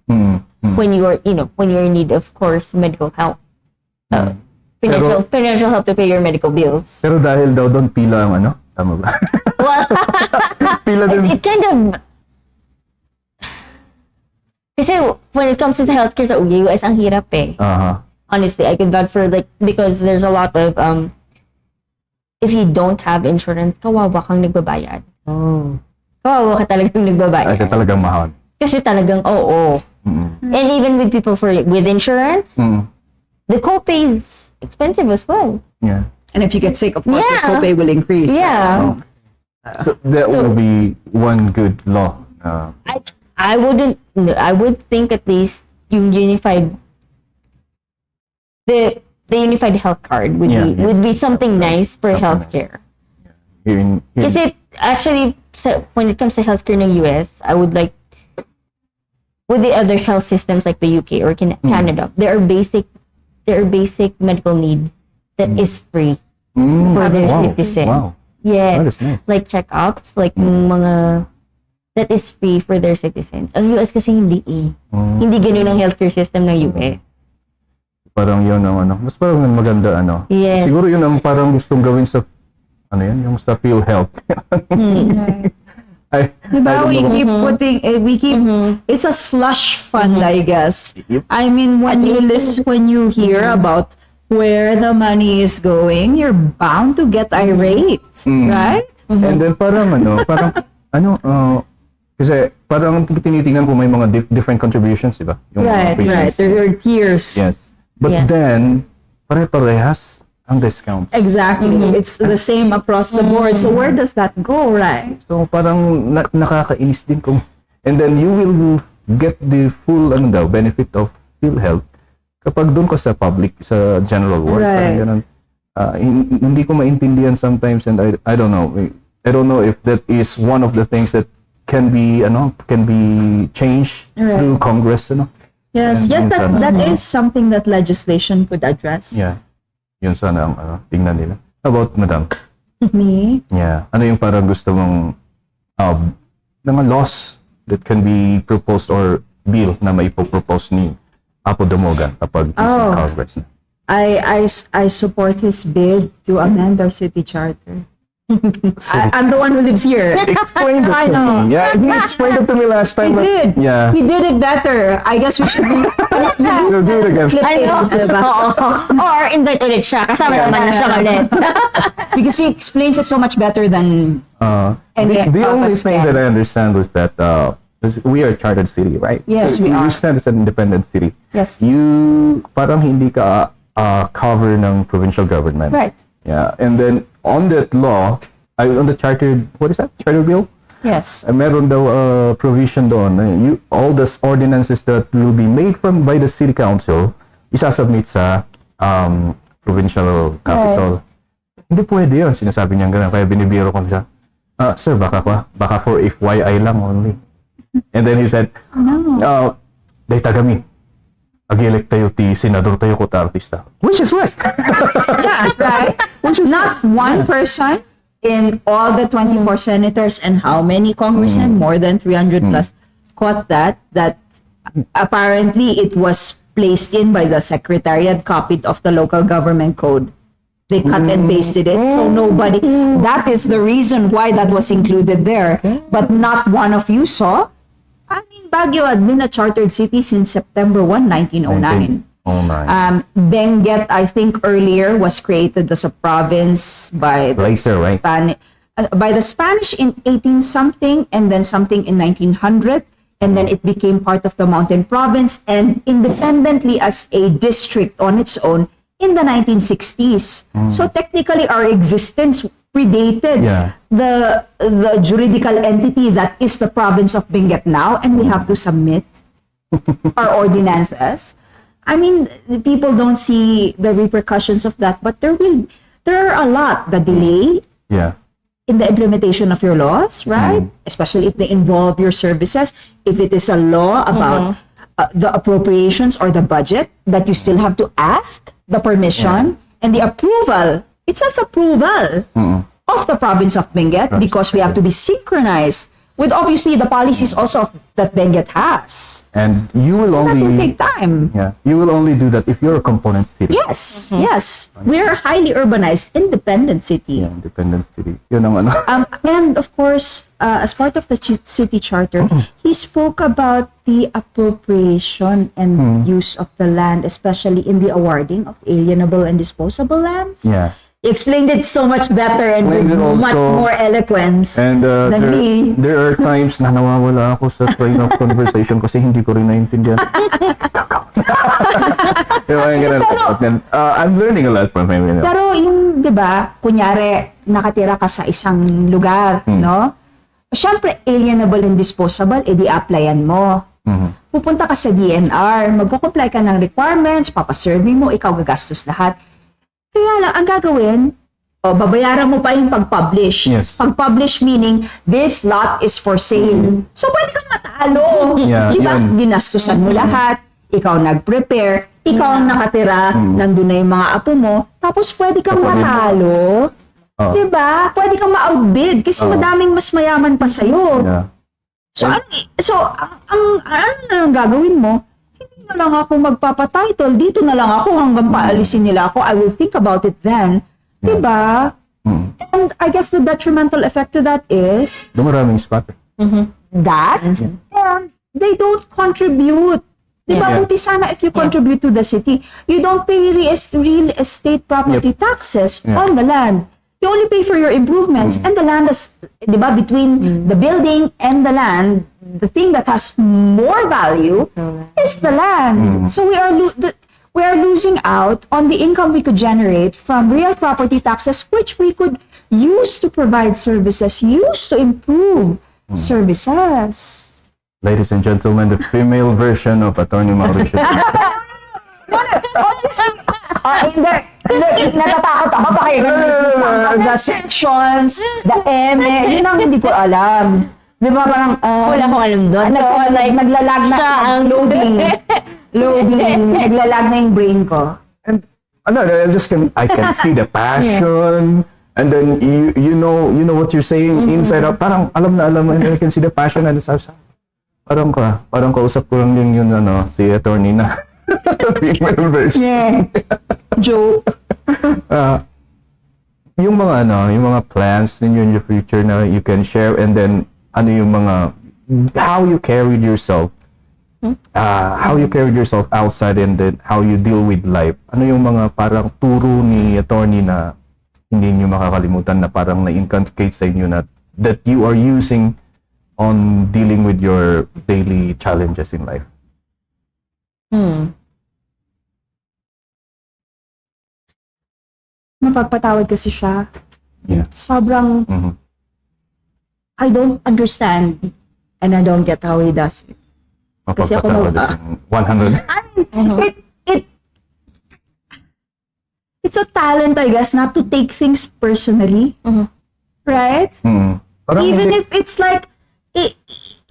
when you are when you're in need of course medical help, financial help to pay your medical bills. Pero dahil daw doon pila ang tama ba? Well, pila din. it kind of, kasi when it comes to the healthcare sa US, ang hirap honestly, I could vouch for because there's a lot of if you don't have insurance, kawawa kang nagbabayad. Kawawa ka talagang nagbabayad. Kasi talagang mahal. Kasi talagang And even with people with insurance, the copay is expensive as well. Yeah. And if you get sick, of course, the copay will increase. Yeah. So that will be one good law. I would think at least yung unified, the unified health card would be something nice for healthcare. Kasi actually, when it comes to healthcare in the US, I would like, with the other health systems like the UK or Canada, there are basic medical needs that is free for their citizens. Wow. Yes, like checkups, like mga that is free for their citizens. Ang US kasi hindi hindi ganun ang healthcare system ng US. Parang yun ang mas parang maganda Yes. Siguro yun ang parang gustong gawin sa yung sa PhilHealth. Diba, we keep it's a slush fund, I guess. I mean, when you hear about where the money is going, you're bound to get irate, right? And then parang kasi parang tinitingnan ko may mga different contributions, di ba? Yung mga Right. patients. There are tiers. Yes. But Yeah. then, pare-parehas ang discount. Exactly. It's the same across the board. So where does that go, right? So parang nakakainis din kung, and then you will get the full benefit of PhilHealth kapag doon ka sa public, sa general ward. Right. Parang ganun. Hindi ko maintindihan sometimes, and I don't know. I don't know if that is one of the things that can be changed through Congress, Yes, And that is something that legislation could address. Yeah. Yun sana ang tingnan nila. How about Madam? Me? Yeah. Ano yung parang gusto mong mga laws that can be proposed or bill na maipopropose ni Apo Domogan kapag he's in Congress na? I support his bid to amend our city charter. I'm the one who lives here. Explain it I to know. me. Yeah, he explained it to me last He time. but- did. Yeah. He did it better. I guess we should be You'll do it again. clip I in, know. diba? Or invite ulit siya. Kasama naman na siya ulit. Because he explains it so much better than any The of only us thing can. that I understand was that we are a chartered city, right? Yes, so we are. You stand as an independent city. Yes. You parang hindi ka cover ng provincial government. Right. Yeah, and then on that law, on the charter, what is that? Charter bill? Yes. Meron daw provision doon. All the ordinances that will be made by the city council, isasubmit sa provincial capital. Hindi pwede yun. Sinasabi niya gano'n. Kaya binibiro ko siya. Sir, baka for FYI lang only. And then he said, day tagami. Ag-elect tayo ti senador tayo ko ta artista. Which is right. Yeah, right. Not one person in all the 24 senators and how many congressmen, more than 300 plus, caught that apparently it was placed in by the secretariat, copied of the local government code. They cut and pasted it, so nobody, that is the reason why that was included there. But not one of you saw. I mean, Baguio had been a chartered city since September 1, 1909. Benguet, I think earlier, was created as a province by the Right. by the Spanish in 18 something, and then something in 1900, and then it became part of the Mountain Province and independently as a district on its own in the 1960s. So technically, our existence predated the juridical entity that is the province of Benguet now, and we have to submit our ordinances. I mean, the people don't see the repercussions of that, but there are a lot. The delay in the implementation of your laws, right? Especially if they involve your services. If it is a law about the appropriations or the budget, that you still have to ask the permission and the approval. It says approval of the province of Benguet because we have to be synchronized with obviously the policies also that Benguet has. And you will That only will take time. Yeah, you will only do that if you're a component city. Yes, yes. We're a highly urbanized, independent city. Yeah, independent city. Yun ang And of course, as part of the city charter, he spoke about the appropriation and use of the land, especially in the awarding of alienable and disposable lands. Yeah. He explained it so much better and with Explained it also. much more eloquence And than me. there are times na nawawala ako sa train of conversation kasi hindi ko rin naintindihan. I'm learning a lot from him. Pero yung, di ba, kunyari, nakatira ka sa isang lugar, no? Siyempre, alienable and disposable, edi applyan mo. Pupunta ka sa DNR, magko-comply ka ng requirements, papasurvey mo, ikaw gagastos lahat. Kaya lang, ang gagawin, babayaran mo pa yung pag-publish. Yes. Pag-publish meaning, this lot is for sale. So, pwede kang matalo. Yeah, Di ba? yun. Ginastusan mo lahat, ikaw nag-prepare, ikaw ang nakatira, nandun na yung mga apo mo, tapos pwede kang matalo. Di ba? Pwede kang ma-outbid kasi madaming mas mayaman pa sa'yo. Yeah. So, ang ano na lang gagawin mo, hindi na lang ako magpapatitle, dito na lang ako hanggang paalisin nila ako. I will think about it then. Diba? And I guess the detrimental effect to that is Maraming spot. that and they don't contribute Di ba? Buti sana if you contribute to the city. You don't pay real estate property taxes on the land. You only pay for your improvements. And the land is, di ba, between the building and the land, the thing that has more value is the land. So we are losing out on the income we could generate from real property taxes, which we could use to provide services, use to improve services. Ladies and gentlemen, the female version of Attorney Mauricio. Hindi, natatakot ako pa kayo. The sections, the eme, yun ang hindi ko alam. Di ba parang, Wala akong alam doon. Naglalag na, loading, naglalag na yung brain ko. And I can see the passion. And then you know what you're saying inside out. Parang alam na alam, and I can see the passion and the parang kausap ko lang yun si attorney na female version. Yeah. Joke. Yung mga plans ninyo in your future na you can share, and then yung mga how you carried yourself outside, and then how you deal with life. Ano yung mga parang turo ni attorney na hindi niyo makakalimutan, na parang na-inculcate sa inyo na that you are using on dealing with your daily challenges in life? Mapagpatawad kasi siya. Yeah. Sobrang, I don't understand and I don't get how he does it. Kasi ako 100. It's a talent, I guess, not to take things personally. Right? Even if it's like,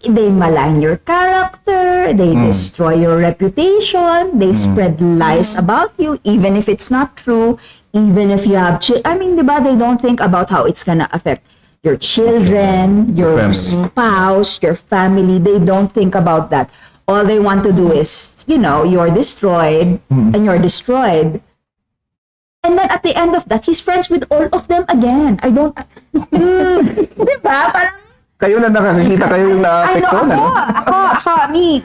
they malign your character, they destroy your reputation, they spread lies about you, even if it's not true, even if you have diba, they don't think about how it's gonna affect your children, your spouse, your family. They don't think about that. All they want to do is, you're destroyed and you're destroyed. And then at the end of that, he's friends with all of them again. I don't, diba? Parang, Kayo na nakakita, kayo yung na-apektuhan. Ako, me.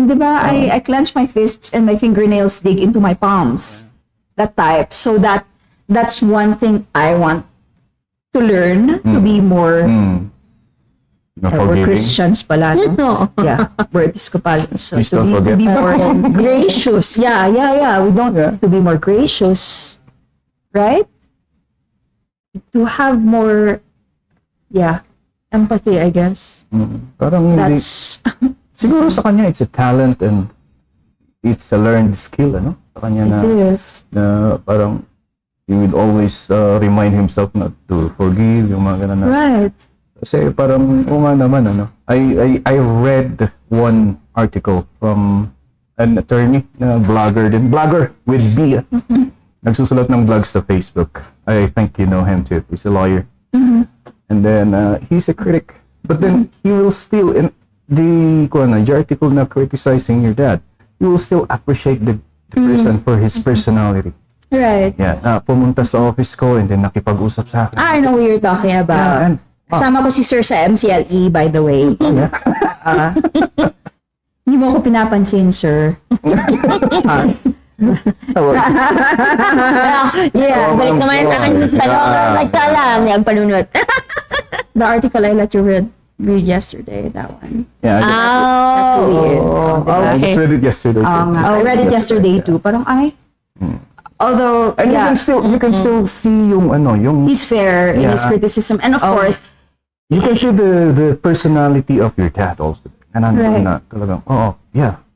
Diba? I clench my fists and my fingernails dig into my palms. That type. So that's one thing I want to learn, to be more, we're Christians pala, no? Yeah, we're Episcopal. So to be more gracious. Yeah. We don't have to be more gracious. Right? To have more, empathy, I guess. Parang that's siguro sa kanya it's a talent and it's a learned skill, sa kanya na parang he would always remind himself not to forgive, yung mga ganun na. Right. Kasi parang nga naman, I read one article from an attorney na blogger with B. Nagsusulat ng blogs sa Facebook. I think you know him too. He's a lawyer. And then he's a critic, but then he will still, in the article na criticizing your dad, you will still appreciate the person for his personality. Right. Yeah, pumunta sa office ko and then nakipag-usap sa akin. I know who you're talking about. Kasama ko si Sir sa MCLE, by the way. Hindi mo ako pinapansin, Sir. Balik naman sa akin nagtala, nagpalunod. The article I let you read yesterday, that one. Yeah, I just read it yesterday. I read it yesterday too. Parang although and you can still see yung he's fair in his criticism, and of course you can see the personality of your dad also. And na talagang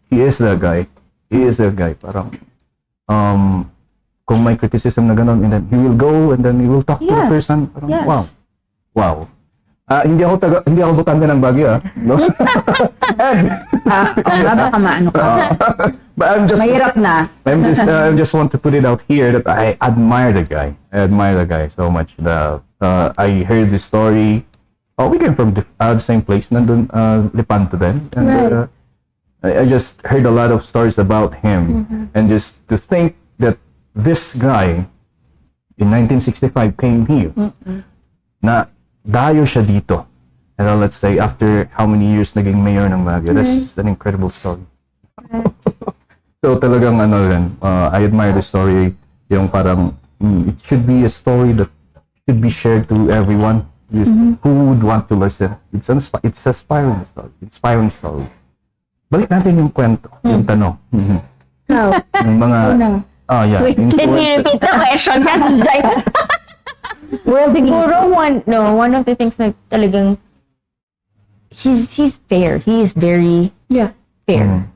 he is the guy. Parang kung may criticism na gano'n, and then he will go and then he will talk to the person. Parang, wow. Hindi ako butante ng Baguio, no? Baka maano ka. But mahirap na. I just want to put it out here that I admire the guy. So much. I heard this story. We came from the same place, nandun Lepanto din. And I just heard a lot of stories about him. And just to think that this guy in 1965 came here, na dayo siya dito. And let's say after how many years naging mayor ng Baguio. That's an incredible story. So talagang ano rin, I admire the story, yung parang it should be a story that should be shared to everyone who would want to listen. It's inspiring story. Balik natin yung kwento, yung tanong. Yung mga yeah. Wait, can you repeat the question? Well, siguro one of the things na talagang he's fair. He is very fair.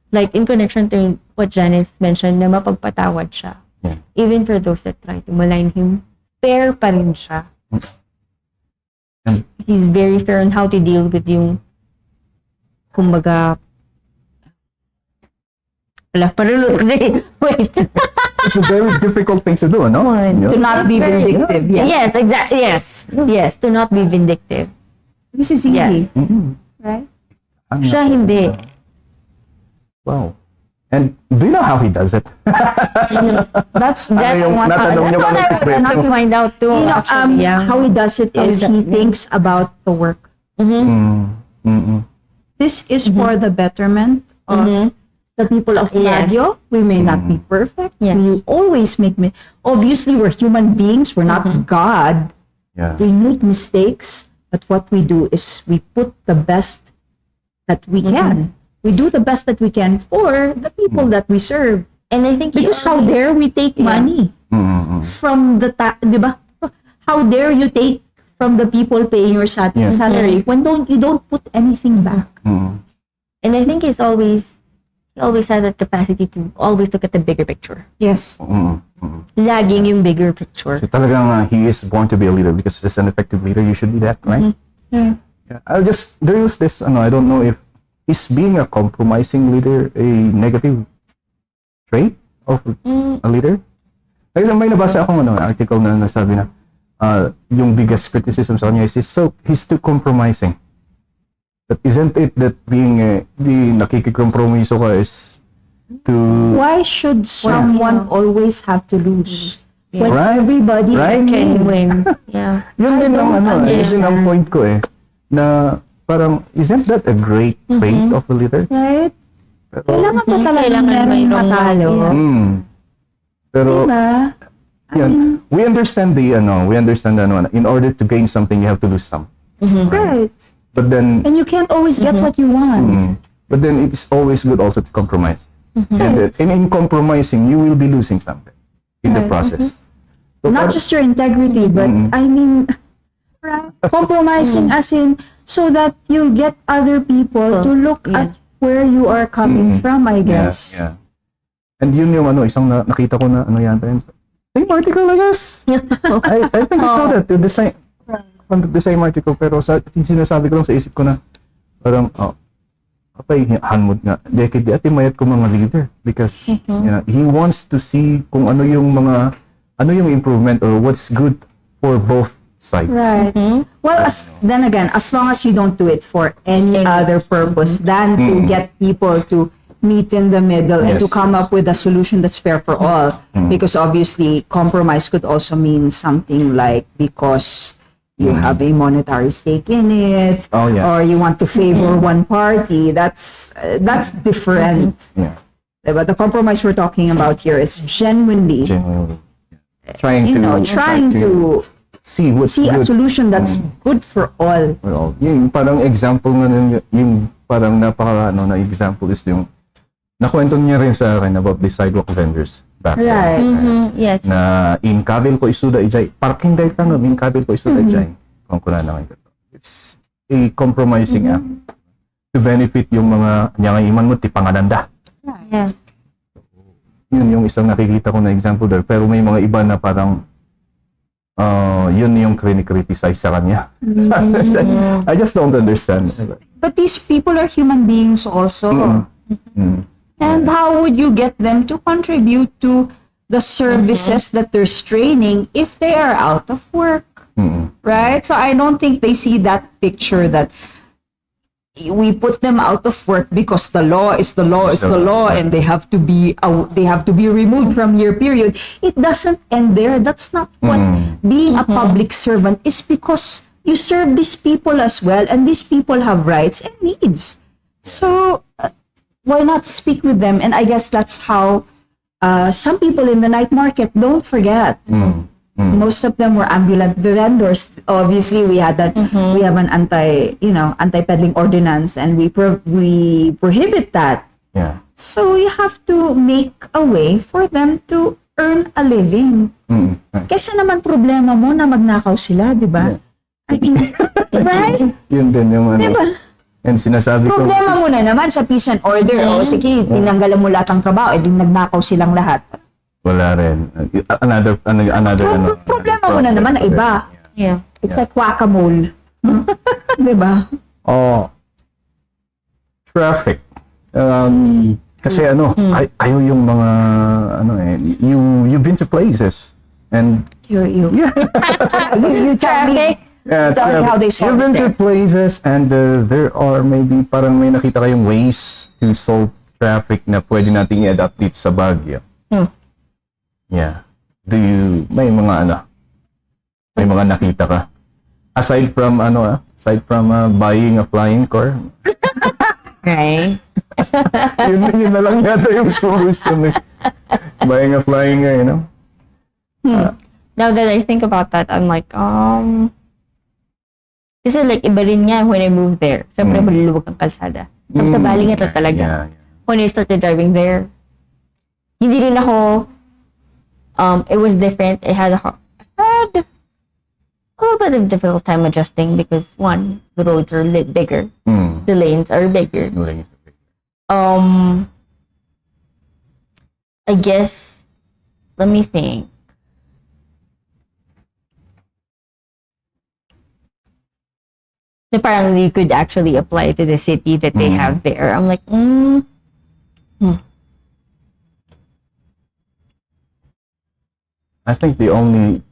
Like in connection to what Janice mentioned, na mapagpatawad siya. Yeah. Even for those that try to malign him, fair pa rin siya. He's very fair on how to deal with yung kumbaga wait. It's a very difficult thing to do, no? To not be vindictive. Yes, exactly. Yes, to not be vindictive. This is easy. Yeah. Right? Siya hindi. Wow. And do you know how he does it? That's yung one natanong niyo what kami I secret. want to find out too. you know, Actually, how he does it is he thinks about the work. This is for the betterment of the people of Yes. Baguio. We may not be perfect. Yes. We always make obviously we're human beings. We're not God. Yeah. We make mistakes, but what we do is we put the best that we can. We do the best that we can for the people that we serve. and I think Because how dare we take money from the diba? How dare you take from the people paying your salary when you don't put anything back? and I think he always had that capacity to always look at the bigger picture. Yes. Laging yung bigger picture. So talagang he is born to be a leader because as an effective leader, you should be that, right? Yeah. Yeah. There was this, I don't know if, is being a compromising leader a negative trait of a leader? Kasi may nabasa akong article na nasabi na yung biggest criticism sa kanya is he's too compromising. But isn't it that being nakikikompromiso ka is to... Why should someone always have to lose? When Right. everybody Can win. Yeah. Yun din ang yun din ang point ko na parang, isn't that a great trait of a leader? Right? Kailangan pa talaga Kailangan merong mayroong matalo. Pero Diba? we understand in order to gain something you have to lose some. Right. But then And you can't always get what you want. but then it is always good also to compromise. And in compromising you will be losing something in the process. So Not just your integrity, but I mean, compromising as in so that you get other people to look at where you are coming from, I guess. Yeah. And yun yung isang nakita ko na yata yun. Same article, I guess. I think I saw that. The same article, pero sinasabi ko lang sa isip ko na parang, hanmod nga. Di ati mayat ko mga leader because he wants to see kung ano yung improvement or what's good for both sides. Right. Well, then again, as long as you don't do it for any other purpose than to get people to meet in the middle and to come up with a solution that's fair for all. Because obviously, compromise could also mean something like because you have a monetary stake in it, or you want to favor one party. That's different. But the compromise we're talking about here is genuinely trying to see a solution that's good for all. Well, yung parang example nga yung parang na example is yung nakwento niya rin sa akin about the sidewalk vendors back then. Yes. Na in kabil ko isuda ijay parking day tanong in kabil ko isuda ijay kung kuna na it's a compromising act to benefit yung mga nyang iman mo ti pangananda. Yeah. Yun yung isang nakikita ko na example there, pero may mga iba na parang yun yung criticize sa kanya. I just don't understand. But these people are human beings also. And how would you get them to contribute to the services that they're straining if they are out of work? Right? So I don't think they see that picture that we put them out of work because the law is the law is the law and they have to be removed from your period. It doesn't end there. That's not what being a public servant is, because you serve these people as well, and these people have rights and needs. So why not speak with them? And I guess that's how some people in the night market, don't forget, most of them were ambulant vendors. Obviously, we had that. We have an anti-peddling ordinance, and we prohibit that. Yeah. So you have to make a way for them to earn a living. Kasi naman problema mo na magnakaw sila, di ba? I mean, right? Yun din yung ano. Diba? And sinasabi ko, Problema mo na naman sa peace and order. O sige, tinanggalan mo lahat ng trabaho, edi nagnakaw silang lahat. wala rin. Another Problema mo na naman na iba. Yeah. It's like whack-a-mole. Di ba? Oh, traffic. Kasi kayo yung mga you've been to places and You tell me. Tell me how they solve you've been it to there. places and there are maybe parang may nakita kayong ways to solve traffic na pwede nating i-adapt dito sa Baguio. Yeah. May mga nakita ka? Aside from buying a flying car? Right. yun na lang yata yung solution eh. Buying a flying car, Now that I think about that, I'm like, kasi like, iba rin nga when I moved there. Siyempre, maluluwag ang kalsada. So, sa Bali nga talaga. Yeah. When I started driving there, hindi rin ako, it was different. I had a little bit of difficult time adjusting because one, the roads are a little bigger. The lanes are bigger. I guess, let me think. Na parang you could actually apply to the city that they have there. I'm like, I think the only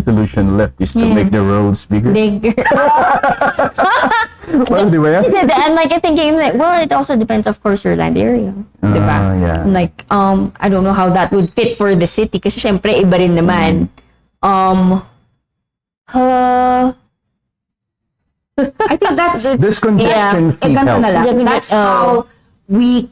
solution left is to make the roads bigger. bigger. Well, di ba yan? Kasi I'm like thinking like, well, it also depends, of course, your land area. Diba? Yeah. I'm like, I don't know how that would fit for the city kasi syempre iba rin naman. I think that's This congestion fee ganun na help. lang. That's how we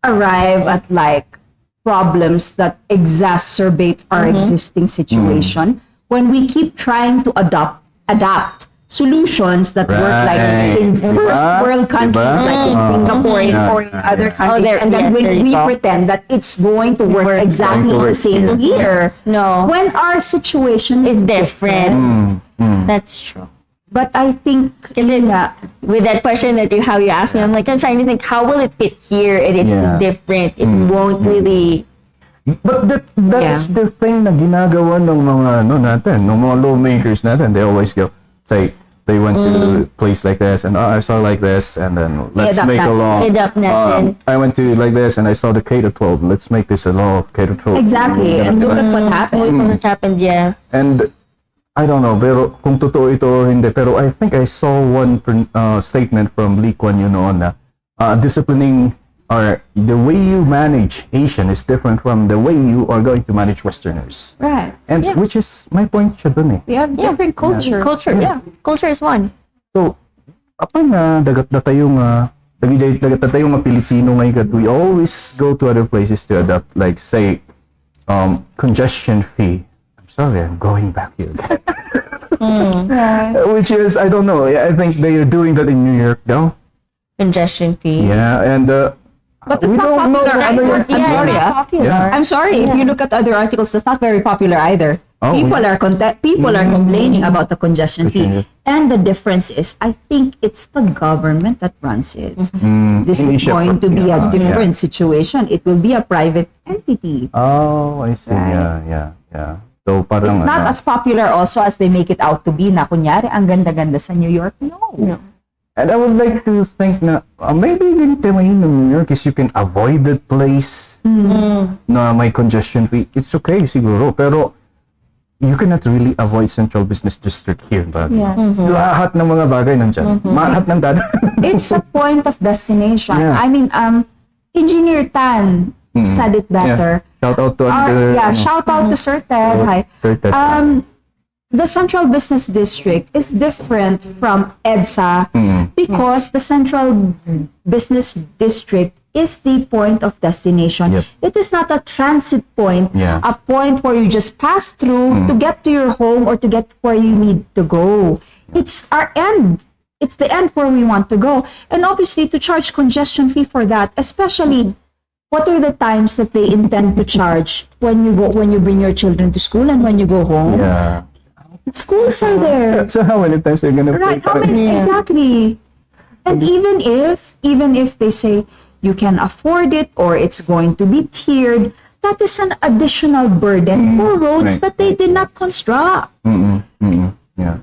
arrive at like problems that exacerbate our existing situation when we keep trying to adapt solutions that work like in first world countries like in Singapore or in other countries, there- and then yes, when there you we go. pretend that it's going to work exactly Going to the work same here. No. When our situation is It's different. That's true. But I think Kasi nga, with that question how you asked me, I'm like, I'm trying to think, how will it fit here? And it's Yeah. different. It won't really. But that's the thing na ginagawa ng mga natin, ng mga lawmakers natin. They always go, say, they went to a place like this and I saw like this and then let's Adapt make a natin. law. Adapt natin. I went to like this and I saw the K-12. Let's make this a law of K-12. exactly, and look at what happened. What happened, yeah. And I don't know, pero kung totoo ito or hindi, pero I think I saw one statement from Lee Kuan Yew noon na disciplining or the way you manage Asian is different from the way you are going to manage Westerners. Right. And which is my point siya dun eh. We have different culture. Culture, yeah. Culture is one. So, apay na dagat na tayong mga Pilipino ngayon, we always go to other places to adopt, like say, congestion fee. I'm sorry, I'm going back here. Which is, I don't know, I think they are doing that in New York now. Congestion fee. Yeah, and But it's we not don't know popular the other either. I'm sorry, not popular. Yeah. I'm sorry. If you look at other articles, that's not very popular either. Oh, People yeah. are complaining about the congestion fee, Congestion. and the difference is, I think it's the government that runs it. This Hindi is siya going to be a yeah. different situation. It will be a private entity. Oh, I see. Right. Yeah. So parang It's not as popular also as they make it out to be. Na kunyari, ang ganda-ganda sa New York. No. and I would like to think na maybe yung temahin ng New York is you can avoid that place na may congestion fee. It's okay siguro, pero you cannot really avoid Central Business District here. But Yes. lahat ng mga bagay nandyan. Lahat ng dada. It's a point of destination. Yeah. I mean, Engineer Tan said it better. Shout out to Shout out to Sir Ted. Hi. Sir Ted. The Central Business District is different from EDSA because the Central Business District is the point of destination. Yep. It is not a transit point, Yeah. a point where you just pass through to get to your home or to get where you need to go. It's our end. It's the end where we want to go. And obviously, to charge congestion fee for that, especially, what are the times that they intend to charge when you bring your children to school and when you go home? Yeah. Schools are there. So how many times are you gonna Right, pay? how many, exactly. And even if they say you can afford it or it's going to be tiered, that is an additional burden for roads Right. that they did not construct. Yeah.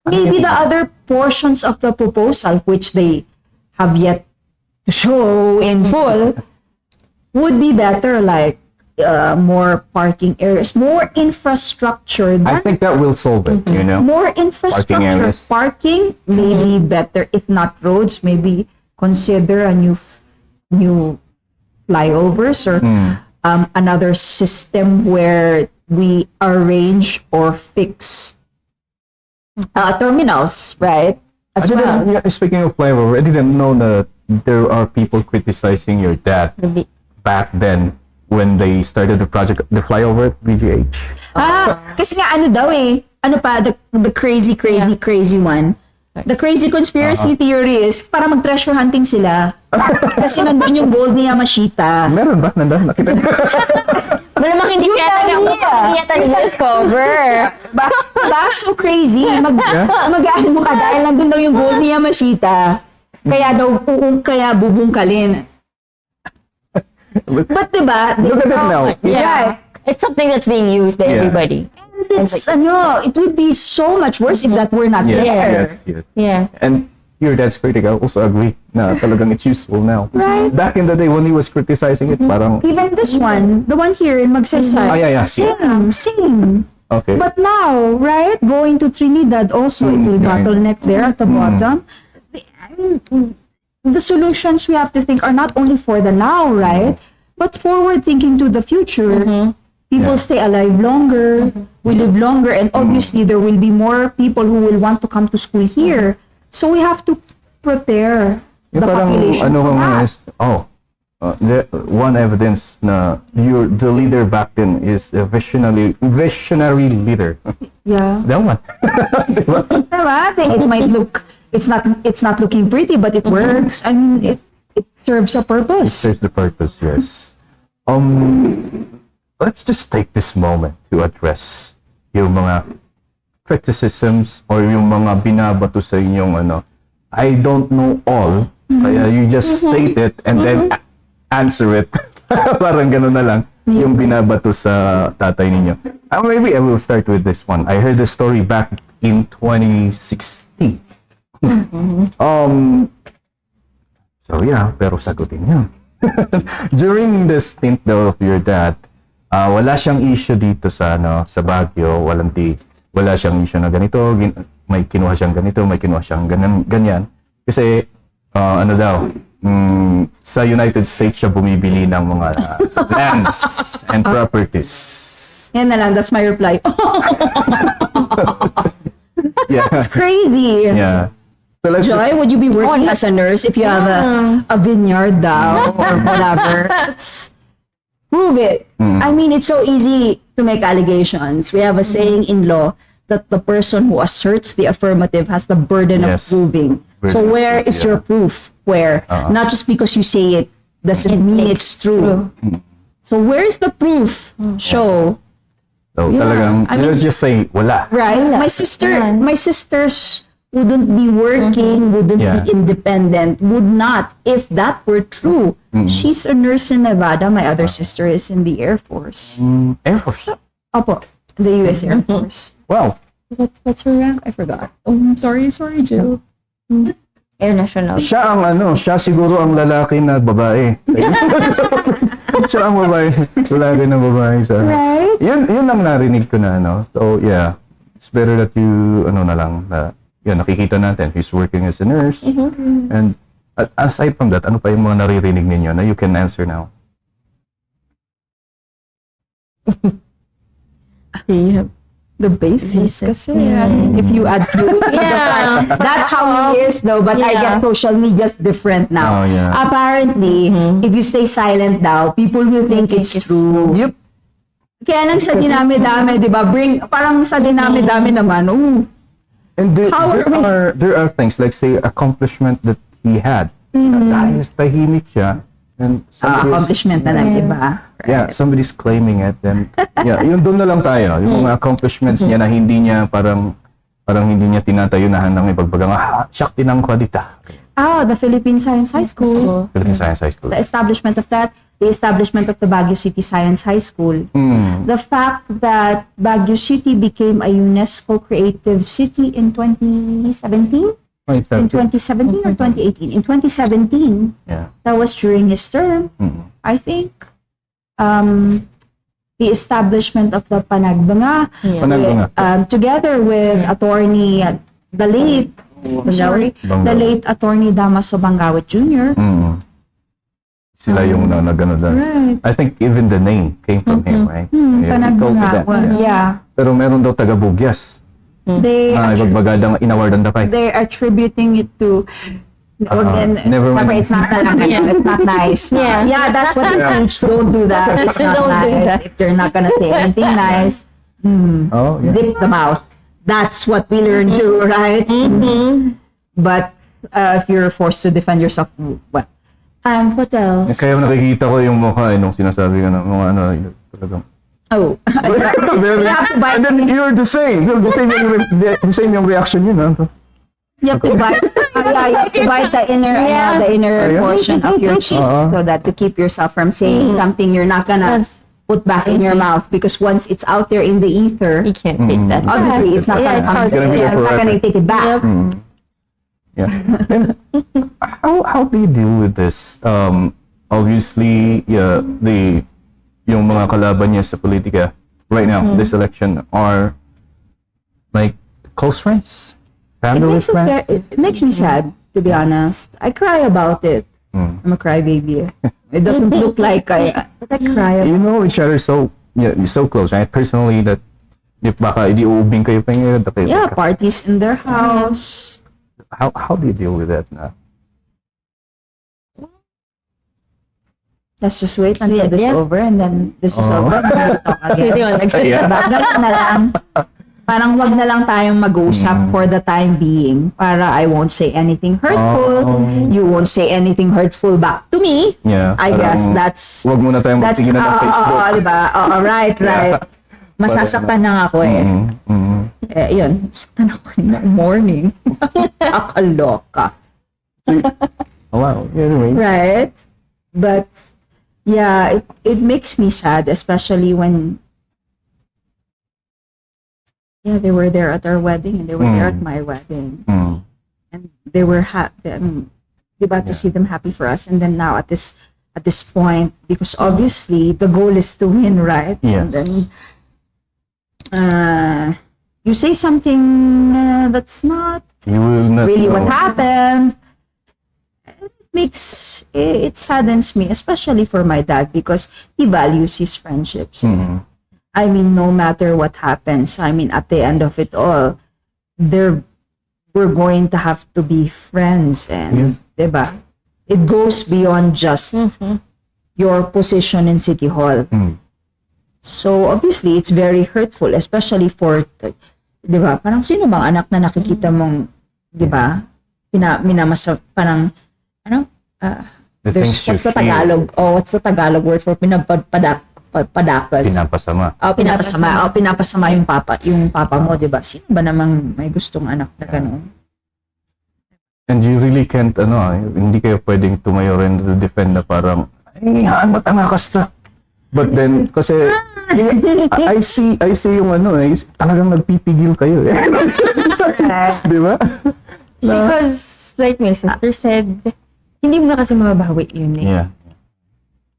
Maybe the other portions of the proposal, which they have yet to show in full, would be better, like more parking areas, more infrastructure. I think that will solve it, you know? More infrastructure, areas. parking, maybe better, if not roads, maybe consider a new flyovers or another system where we arrange or fix terminals, right? As well. Yeah, speaking of flyover, I didn't know that there are people criticizing your dad back then when they started the project, the flyover at BGH. Kasi nga ano daw ano pa, the crazy one. The crazy conspiracy theory is para mag-treasure hunting sila. Kasi nandun yung gold ni Yamashita. Meron ba? Nandun? Nakita? Malamang hindi yata discover. Ba? So crazy. Mag-ano mo ka dahil nandun daw yung gold ni Yamashita. Kaya bubungkalin. But diba? Look at it now. Yeah. It's something that's being used by everybody. And it's, it would be so much worse if that were not there. Yes. Yeah. And your dad's critic, I also agree na talagang it's useful now. Right. Back in the day when he was criticizing it, parang... Even this one, the one here in Magsaysay. Yeah. Same. Okay. But now, right, going to Trinidad also, it will bottleneck there at the bottom. I mean, the solutions we have to think are not only for the now, right, but forward thinking to the future. People stay alive longer, we live longer, and obviously there will be more people who will want to come to school here. So we have to prepare the population for that. One evidence na the leader back then is a visionary leader. Yeah. That one. Diba? Diba? It might look, it's not looking pretty, but it works. I mean, it serves a purpose. Serves the purpose, yes. Let's just take this moment to address yung mga criticisms or yung mga binabato sa inyong I don't know all, kaya you just state it and then answer it. Parang gano'n na lang yung binabato sa tatay ninyo. Maybe I will start with this one. I heard the story back in 2016. So yeah, pero sagutin niyo. During the stint though of your dad, wala siyang issue dito sa sa Baguio, wala siyang issue na ganito, may kinuha siyang ganito, may kinuha siyang ganyan. Kasi sa United States siya bumibili ng mga lands and properties. Yan na lang, that's my reply. Yeah. It's crazy. Yeah. So let's Joy, would you be working as a nurse if you have a vineyard daw or whatever? Let's prove it. I mean, it's so easy to make allegations. We have a saying in law that the person who asserts the affirmative has the burden of proving. So where is your proof? Where? Not just because you say it doesn't mean it's true. So where's the proof? Show. So talagang, let's just say, wala. Right? My sisters wouldn't be working, wouldn't be independent, would not, if that were true. She's a nurse in Nevada. My other sister is in the Air Force. Air Force? Opo, the U.S. Air Force. Wow. What's her rank? I forgot. Oh, I'm sorry, Jill. Air National. Siya siguro ang lalaki na babae. Siya ang lalaki na babae sa Right? Yun ang narinig ko na So yeah, it's better that you na lang nakikita natin he's working as a nurse. And aside from that, ano pa yung mga naririnig ninyo na you can answer now? The the basis. Kasi if you add fuel to the fire, that's how he is though. But I guess social media is different now. Oh, yeah. Apparently, if you stay silent daw, people will think it's true. Yep. Kaya lang sa dinami-dami, di ba? Parang sa dinami-dami naman, And there are things like say accomplishment that he had. Dahil tahimik siya and accomplishment na ng iba. Yeah, somebody's claiming it and yun doon na lang tayo. Yung mga accomplishments niya na hindi niya parang hindi niya tinatayunahan ng ibagbagang siyak tinang kwadita. The Philippine Science High School. Philippine Science High School. The establishment of that, the establishment of the Baguio City Science High School. The fact that Baguio City became a UNESCO Creative City in 2017? In 2017 or 2018? In 2017, that was during his term. I think the establishment of the Panagbanga, together with attorney, the late attorney Damaso Bangawit Jr. Sila yung nagano doon. Right. I think even the name came from him, right? Panagbanga. Yeah. Pero meron daw taga-Bugyas. Ibagbagadang inawardan dapay. They're attributing it to never mind. It's not it's not nice. Yeah, that's what they teach. Don't do that. It's not nice. If you're not gonna say anything nice, zip the mouth. That's what we learn too, right? But if you're forced to defend yourself, what? What else? Kaya nakikita ko yung mukha nung sinasabi ka ng mga talagang. You have to bite. And then you're the same. You're the same yung reaction yun. You have to bite. You have to bite the inner portion of your cheek so that to keep yourself from saying something you're not gonna put back in your mouth, because once it's out there in the ether, You can't take that. obviously it's not gonna take it back. Yeah. And how do you deal with this? Obviously, yung mga kalaban niya sa politika right now, this election, are like close friends, family friends. It makes me sad, to be honest. I cry about it. I'm a crybaby. It doesn't look like but I cry. You know each other so close, right? Personally, that if baka idiubing kayo Parties in their house. How do you deal with that now? Let's just wait until this is over, and then this is over. We'll talk again. Ganun na lang. Parang wag na lang tayong mag-usap for the time being, para I won't say anything hurtful. You won't say anything hurtful back to me. I guess that's... Wag muna tayong magtingin ng Facebook. Diba? Right. Masasaktan na ako yun, saktan ako ng morning. Akaloka. Wow. Anyway. Right? But, yeah, it makes me sad, especially when they were there at our wedding and they were there at my wedding. And they were happy. I mean, diba, to see them happy for us. And then now at this point, because obviously the goal is to win, right? And then you say something that's not really what happened. It saddens me, especially for my dad, because he values his friendships. I mean, no matter what happens, I mean, at the end of it all, we're going to have to be friends, and diba? It goes beyond just your position in City Hall. So obviously, it's very hurtful, especially for, diba? Parang sino bang anak na nakikita mong, diba? Parang what's the Tagalog word for pinapadakos? Pinapasama yung papa mo, di ba? Sino ba namang may gustong anak na gano'n? And you really can't, hindi kayo pwedeng tumayo rin to defend na parang, haan matangakas na. But then, kasi, I see yung talagang nagpipigil kayo. Di ba? Because, like my sister said, hindi mo na kasi mababawi yun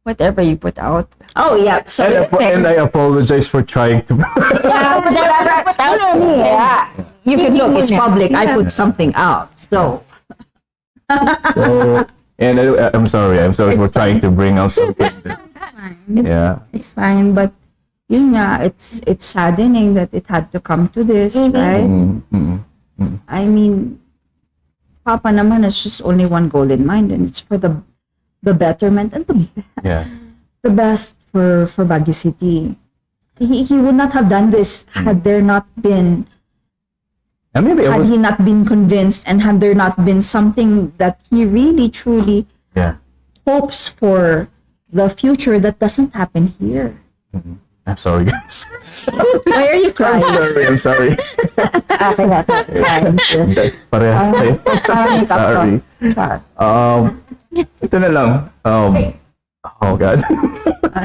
whatever you put out. Oh, yeah. So, and I apologize for trying to... You can look, it's public. I put something out. So, and I'm sorry for trying to bring out something. It's fine, but yun nga, it's saddening that it had to come to this, right? I mean, Papa naman has just only one goal in mind, and it's for the betterment and the best for Baguio City. He would not have done this had there not been, had he not been convinced, and had there not been something that he really truly hopes for the future that doesn't happen here. I'm sorry, guys. Why are you crying? I'm sorry. Parehas tayo. Sorry. Ito na lang. Oh God.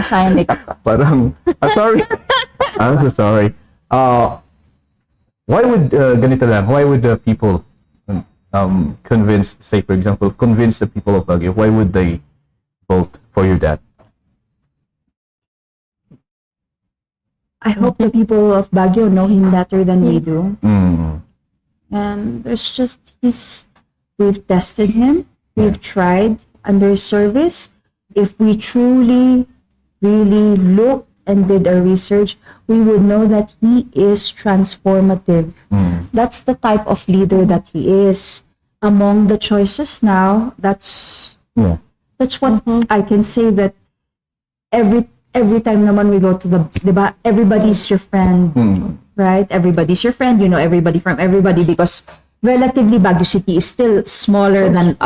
Sayang makeup ka. Parang, I'm sorry. I'm so sorry. Why would, ganito lang, why would the people convince, say for example, convince the people of Baguio, why would they vote for your dad? I hope the people of Baguio know him better than we do. And there's just we've tested him, we've tried under service. If we truly, really looked and did our research, we would know that he is transformative. That's the type of leader that he is. Among the choices now, that's what I can say, that every time naman we go to diba, everybody's your friend, right? Everybody's your friend, you know everybody from everybody, because relatively Baguio City is still smaller than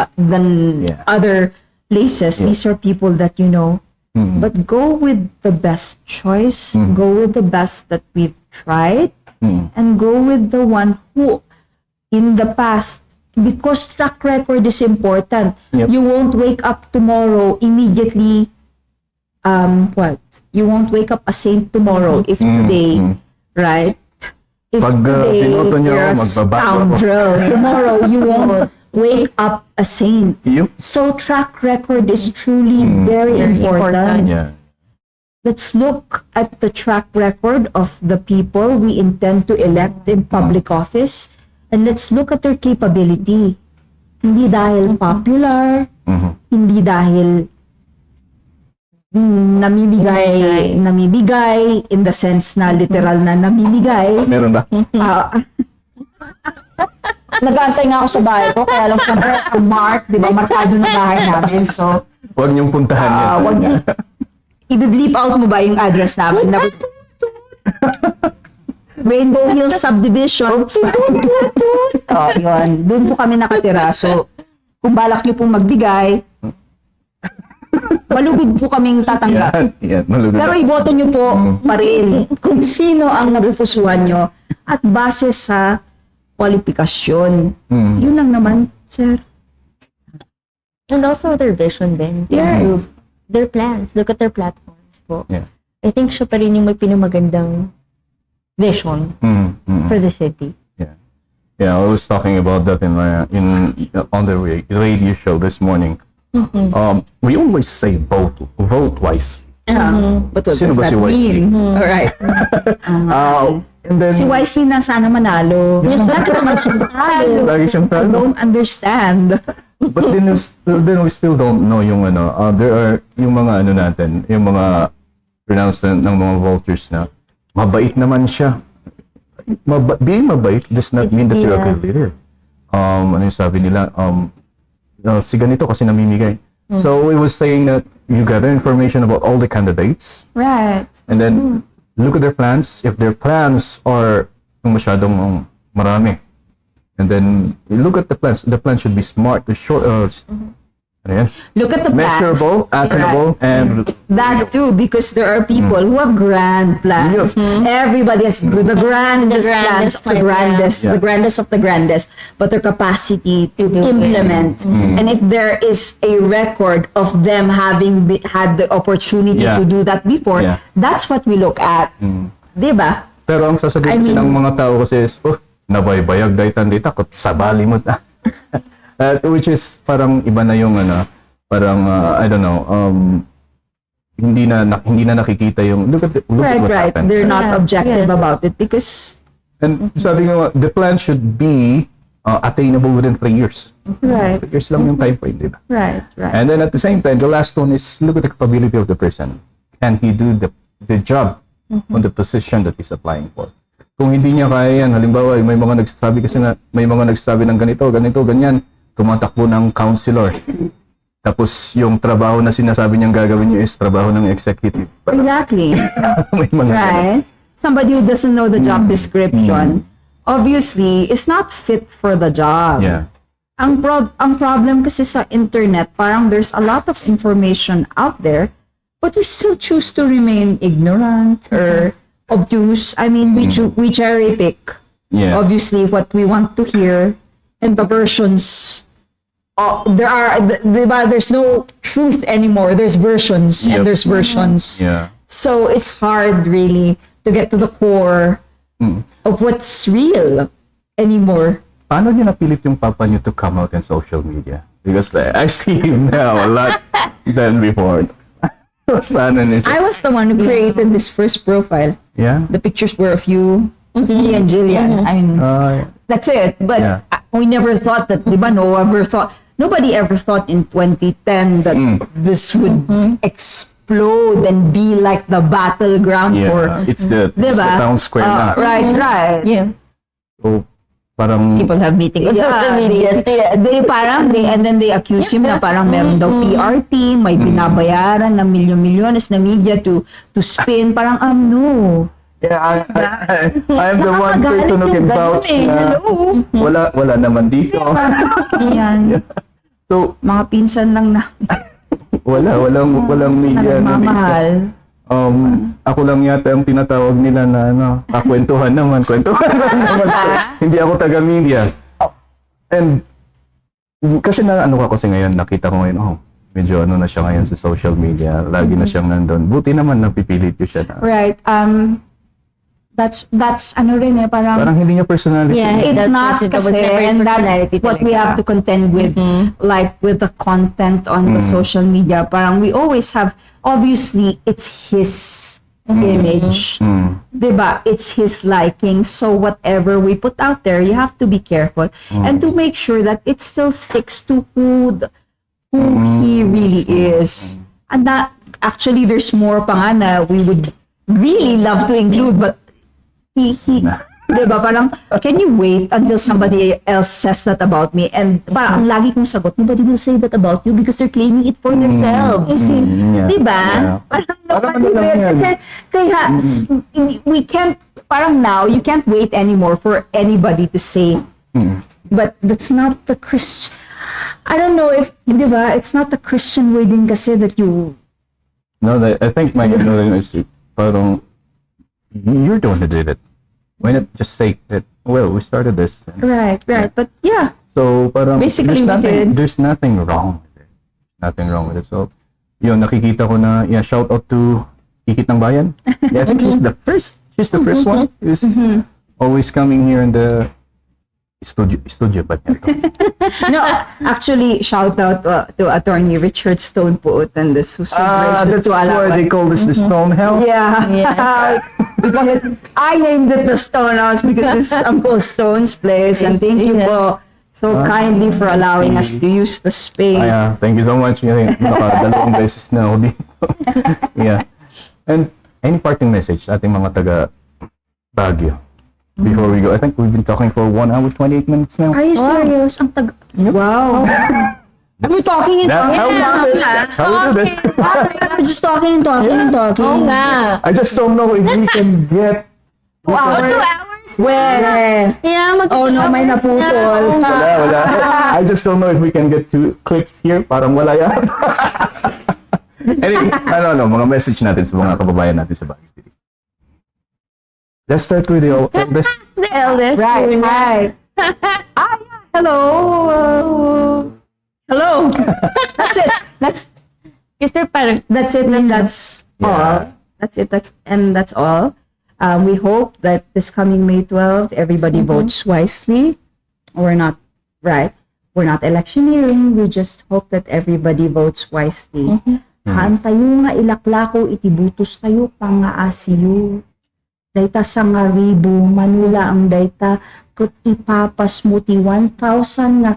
other places. These are people that you know. But go with the best choice, go with the best that we've tried, and go with the one who, in the past, because track record is important. You won't wake up tomorrow immediately. You won't wake up a saint tomorrow if today, right? If today you're a scoundrel, tomorrow you won't wake up a saint. So track record is truly very important. Let's look at the track record of the people we intend to elect in public office, and let's look at their capability. Hindi dahil popular, hindi dahil namimigay in the sense na literal na namimigay. Meron ba? Nag-aantay nga ako sa bahay ko, kaya lang syempre ang mark, di ba, markado na bahay namin. So, huwag niyong puntahan yan. Huwag niya. I-bleep out mo ba yung address namin? Rainbow Hills Subdivision. Yun. Doon po kami nakatira. So, kung balak niyo pong magbigay, malugod po kaming tatanggap. Malugod. Pero iboto niyo po pa rin kung sino ang napupusuhan niyo at base sa kwalifikasyon. Yun lang naman, sir. And also their vision din. Their plans. Look at their platforms po. I think siya pa rin yung may pinamagandang vision for the city. Yeah, I was talking about that on the radio show this morning. We always say vote wisely. But what Sino does ba that si Wisely? mean? Alright. And then, Si Wisely na sana manalo. Lagi naman siyang talo. lagi siyang I talo. don't understand. But then we still don't know yung there are yung mga natin, yung mga pronouncement ng mga voters na mabait naman siya. Being mabait does not mean that you're a good leader. Ano yung sabi nila? Si ganito kasi namimigay. So we was saying that you gather information about all the candidates. Right. And then look at their plans. If their plans are masyadong marami. And then you look at the plans. The plan should be smart, short, Look at the plans. measurable, actionable, and That too, because there are people who have grand plans. Everybody has the grandest plans of the grandest, the grandest of the grandest, but their capacity to implement. And if there is a record of them having had the opportunity to do that before, that's what we look at. Diba? pero ang sasabihin kasi ng mga tao kasi is, nabaybayag dahi tandita, sabali mo ta. Which is parang iba na yung parang I don't know, hindi na nakikita yung look at what happened. They're not objective about it because sabi nga the plan should be attainable within 3 years. 3 years lang yung time frame, diba? Right. And then at the same time, the last one is look at the capability of the person. Can he do the job on the position that he's applying for. Kung hindi niya kaya yan, halimbawa, may mga nagsasabi kasi na, may mga nagsasabi ng ganito, ganyan, tumatakbo ng counselor. Tapos yung trabaho na sinasabi niyang gagawin niyo is trabaho ng executive. Exactly. May mga Right? Somebody who doesn't know the job description, obviously, is not fit for the job. Yeah. Ang problem kasi sa internet, parang there's a lot of information out there, but we still choose to remain ignorant or obtuse. I mean, we cherry pick, Yeah. obviously, what we want to hear, and the versions. There's no truth anymore. There's versions and Yep. there's versions. Yeah. So it's hard really to get to the core of what's real anymore. Paano niyo napilit yung papa niyo to come out in social media? Because I see him now a lot than before. Paano niyo siya? I was the one who created this first profile. Yeah? The pictures were of you, of me and Jillian. I mean, that's it. But Yeah. we never thought that, di ba, nobody ever thought in 2010 that this would explode and be like the battleground for, Yeah. It's the diba? town square na. Right. Yeah. So, parang People have meetings on social media. and then they accuse him na parang meron daw PR team, may binabayaran ng milyon-milyones na media to spin. Parang, no. yeah, I'm the one person who can vouch na wala naman dito. Yan. So, Mga pinsan lang na walang media na nagmamahal. ako lang yata ang tinatawag nila na kwentuhan naman. Hindi ako taga-media. And kasi kasi ngayon, nakita ko ngayon, medyo na siya ngayon sa social media. Lagi na siyang nandun. Buti naman napipilit ko siya na. Right. That's rin parang Parang hindi niya personality. Yeah. it's That's not it. kasi, and that's what we have to contend with, like with the content on the social media. Parang we always have, obviously, it's his image. Diba? It's his liking. So whatever we put out there, you have to be careful and to make sure that it still sticks to who he really is. And that, actually, there's more pa nga na we would really love to include, but he diba, parang, can you wait until somebody else says that about me? And parang ang lagi kong sagot, nobody will say that about you because they're claiming it for themselves. Yeah. Diba? Yeah. Parang nobody ano lang will. yan. Kaya, we can't, parang now, you can't wait anymore for anybody to say, but that's not the Christian, I don't know if, diba, it's not the Christian way din kasi that you, No, I think my is parang you're the one who did it. Why not just say that, well, we started this. right, but yeah. So, parang Basically, we did. there's nothing wrong with it. Nothing wrong with it. So, yun, nakikita ko na, shout out to Ikit ng Bayan. Yeah, I think she's the first one who's always coming here in the studio ba niya to? No, actually, shout out to Attorney Richard Stone po and this who's That's why they call this the Stone Hell? Yeah. Yeah. I named it the Stone House because this is Uncle Stone's place, and thank you po so kindly for allowing us to use the space. Thank you so much. Nakadalawang beses na ako dito. Yeah. And any parting message ating mga taga Baguio before we go? I think we've been talking for 1 hour 28 minutes now. Are you serious? Ang wow. We're talking and That's talking. how we do this. That's how we do this. We're just talking and talking and talking. Oo nga. I just don't know if we can get 2 hours. 2 hours? Well, Yeah, oh no, may naputol. wala. I just don't know if we can get 2 clips here. Parang wala yan. Anyway, mga message natin sa mga kababayan natin sa Baguio City. Let's start with the eldest. The eldest. Right. Yeah. Hello. Hello. That's it. Kasi parang, That's it, and that's all. That's it. That's all. We hope that this coming May 12th, everybody votes wisely. We're not electioneering. We just hope that everybody votes wisely. Haan tayo nga ilaklako, itibutos tayo, pangaasiyo. Dayta sa nga ribo, manula ang dayta, kut ipapas mo ti 1,000 nga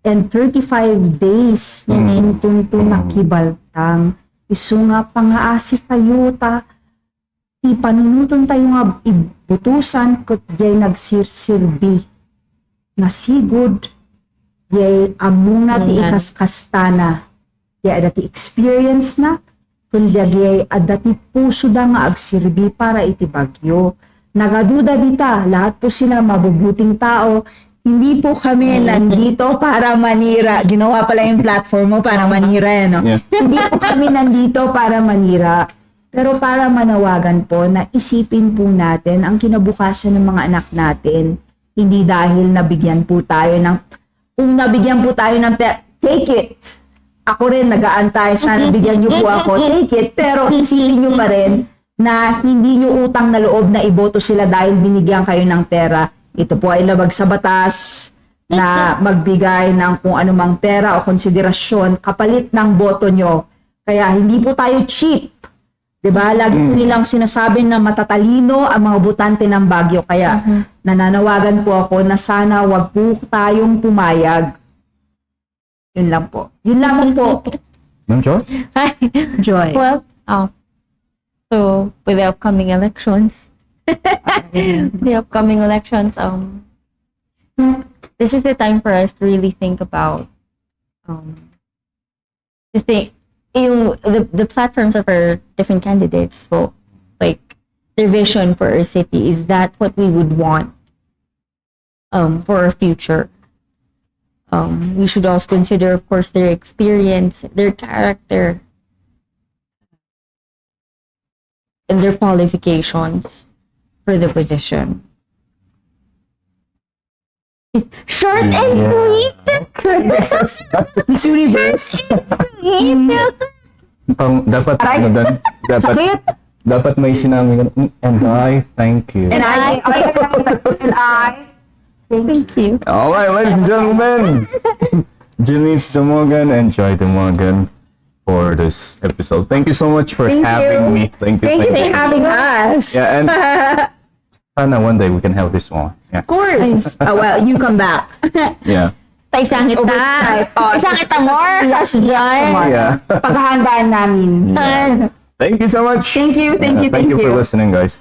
and 35 days nintunto nakibaltang. Isu nga pangaasi tayo ta, ipanunutan tayo nga ibutusan ket jay nagsirsilbi nga sigud jay amuna ti ikaskastana jay adati experience na kundi jay adati puso da nga agsirbi para iti bagyo. Nagaduda dita, lahat po sila mabubuting tao. Hindi po kami nandito para manira. Ginawa pala yung platform mo para manira, no? Yeah. Hindi po kami nandito para manira. Pero para manawagan po na isipin po natin ang kinabukasan ng mga anak natin. Hindi dahil nabigyan po tayo ng, kung nabigyan po tayo ng take it. Ako rin nag-aantay, sana bigyan niyo po ako, take it. Pero isipin niyo pa rin na hindi niyo utang na loob na iboto sila dahil binigyan kayo ng pera. Ito po ay labag sa batas na magbigay ng kung anumang pera o konsiderasyon kapalit ng boto nyo. Kaya hindi po tayo cheap. Diba? Lagi po nilang sinasabi na matatalino ang mga botante ng Baguio. Kaya nananawagan po ako na sana wag po tayong pumayag. Yun lang po. Yun lamang po. Ma'am Joy? Hi. Joy. Well, so with the upcoming elections, this is the time for us to really think about the platforms of our different candidates. For like their vision for our city, is that what we would want for our future? We should also consider, of course, their experience, their character, and their qualifications for the position. Short and sweet. Miss Universe. Dapat, Aray. Sakit. dapat may sinabi ka, and I thank you. And I. Thank you. Alright, ladies and gentlemen, Janice Domogan and Joy Domogan for this episode. Thank you so much for Thank having you. me. Thank you. Thank you for having us. Yeah, and sana one day we can have this one. Yeah. Of course. Well, you come back. Yeah. Isang kita. Oversight. Isang kita more. Joy. Yeah. Paghahandaan namin. Thank you so much. Thank you. Thank you for listening, guys.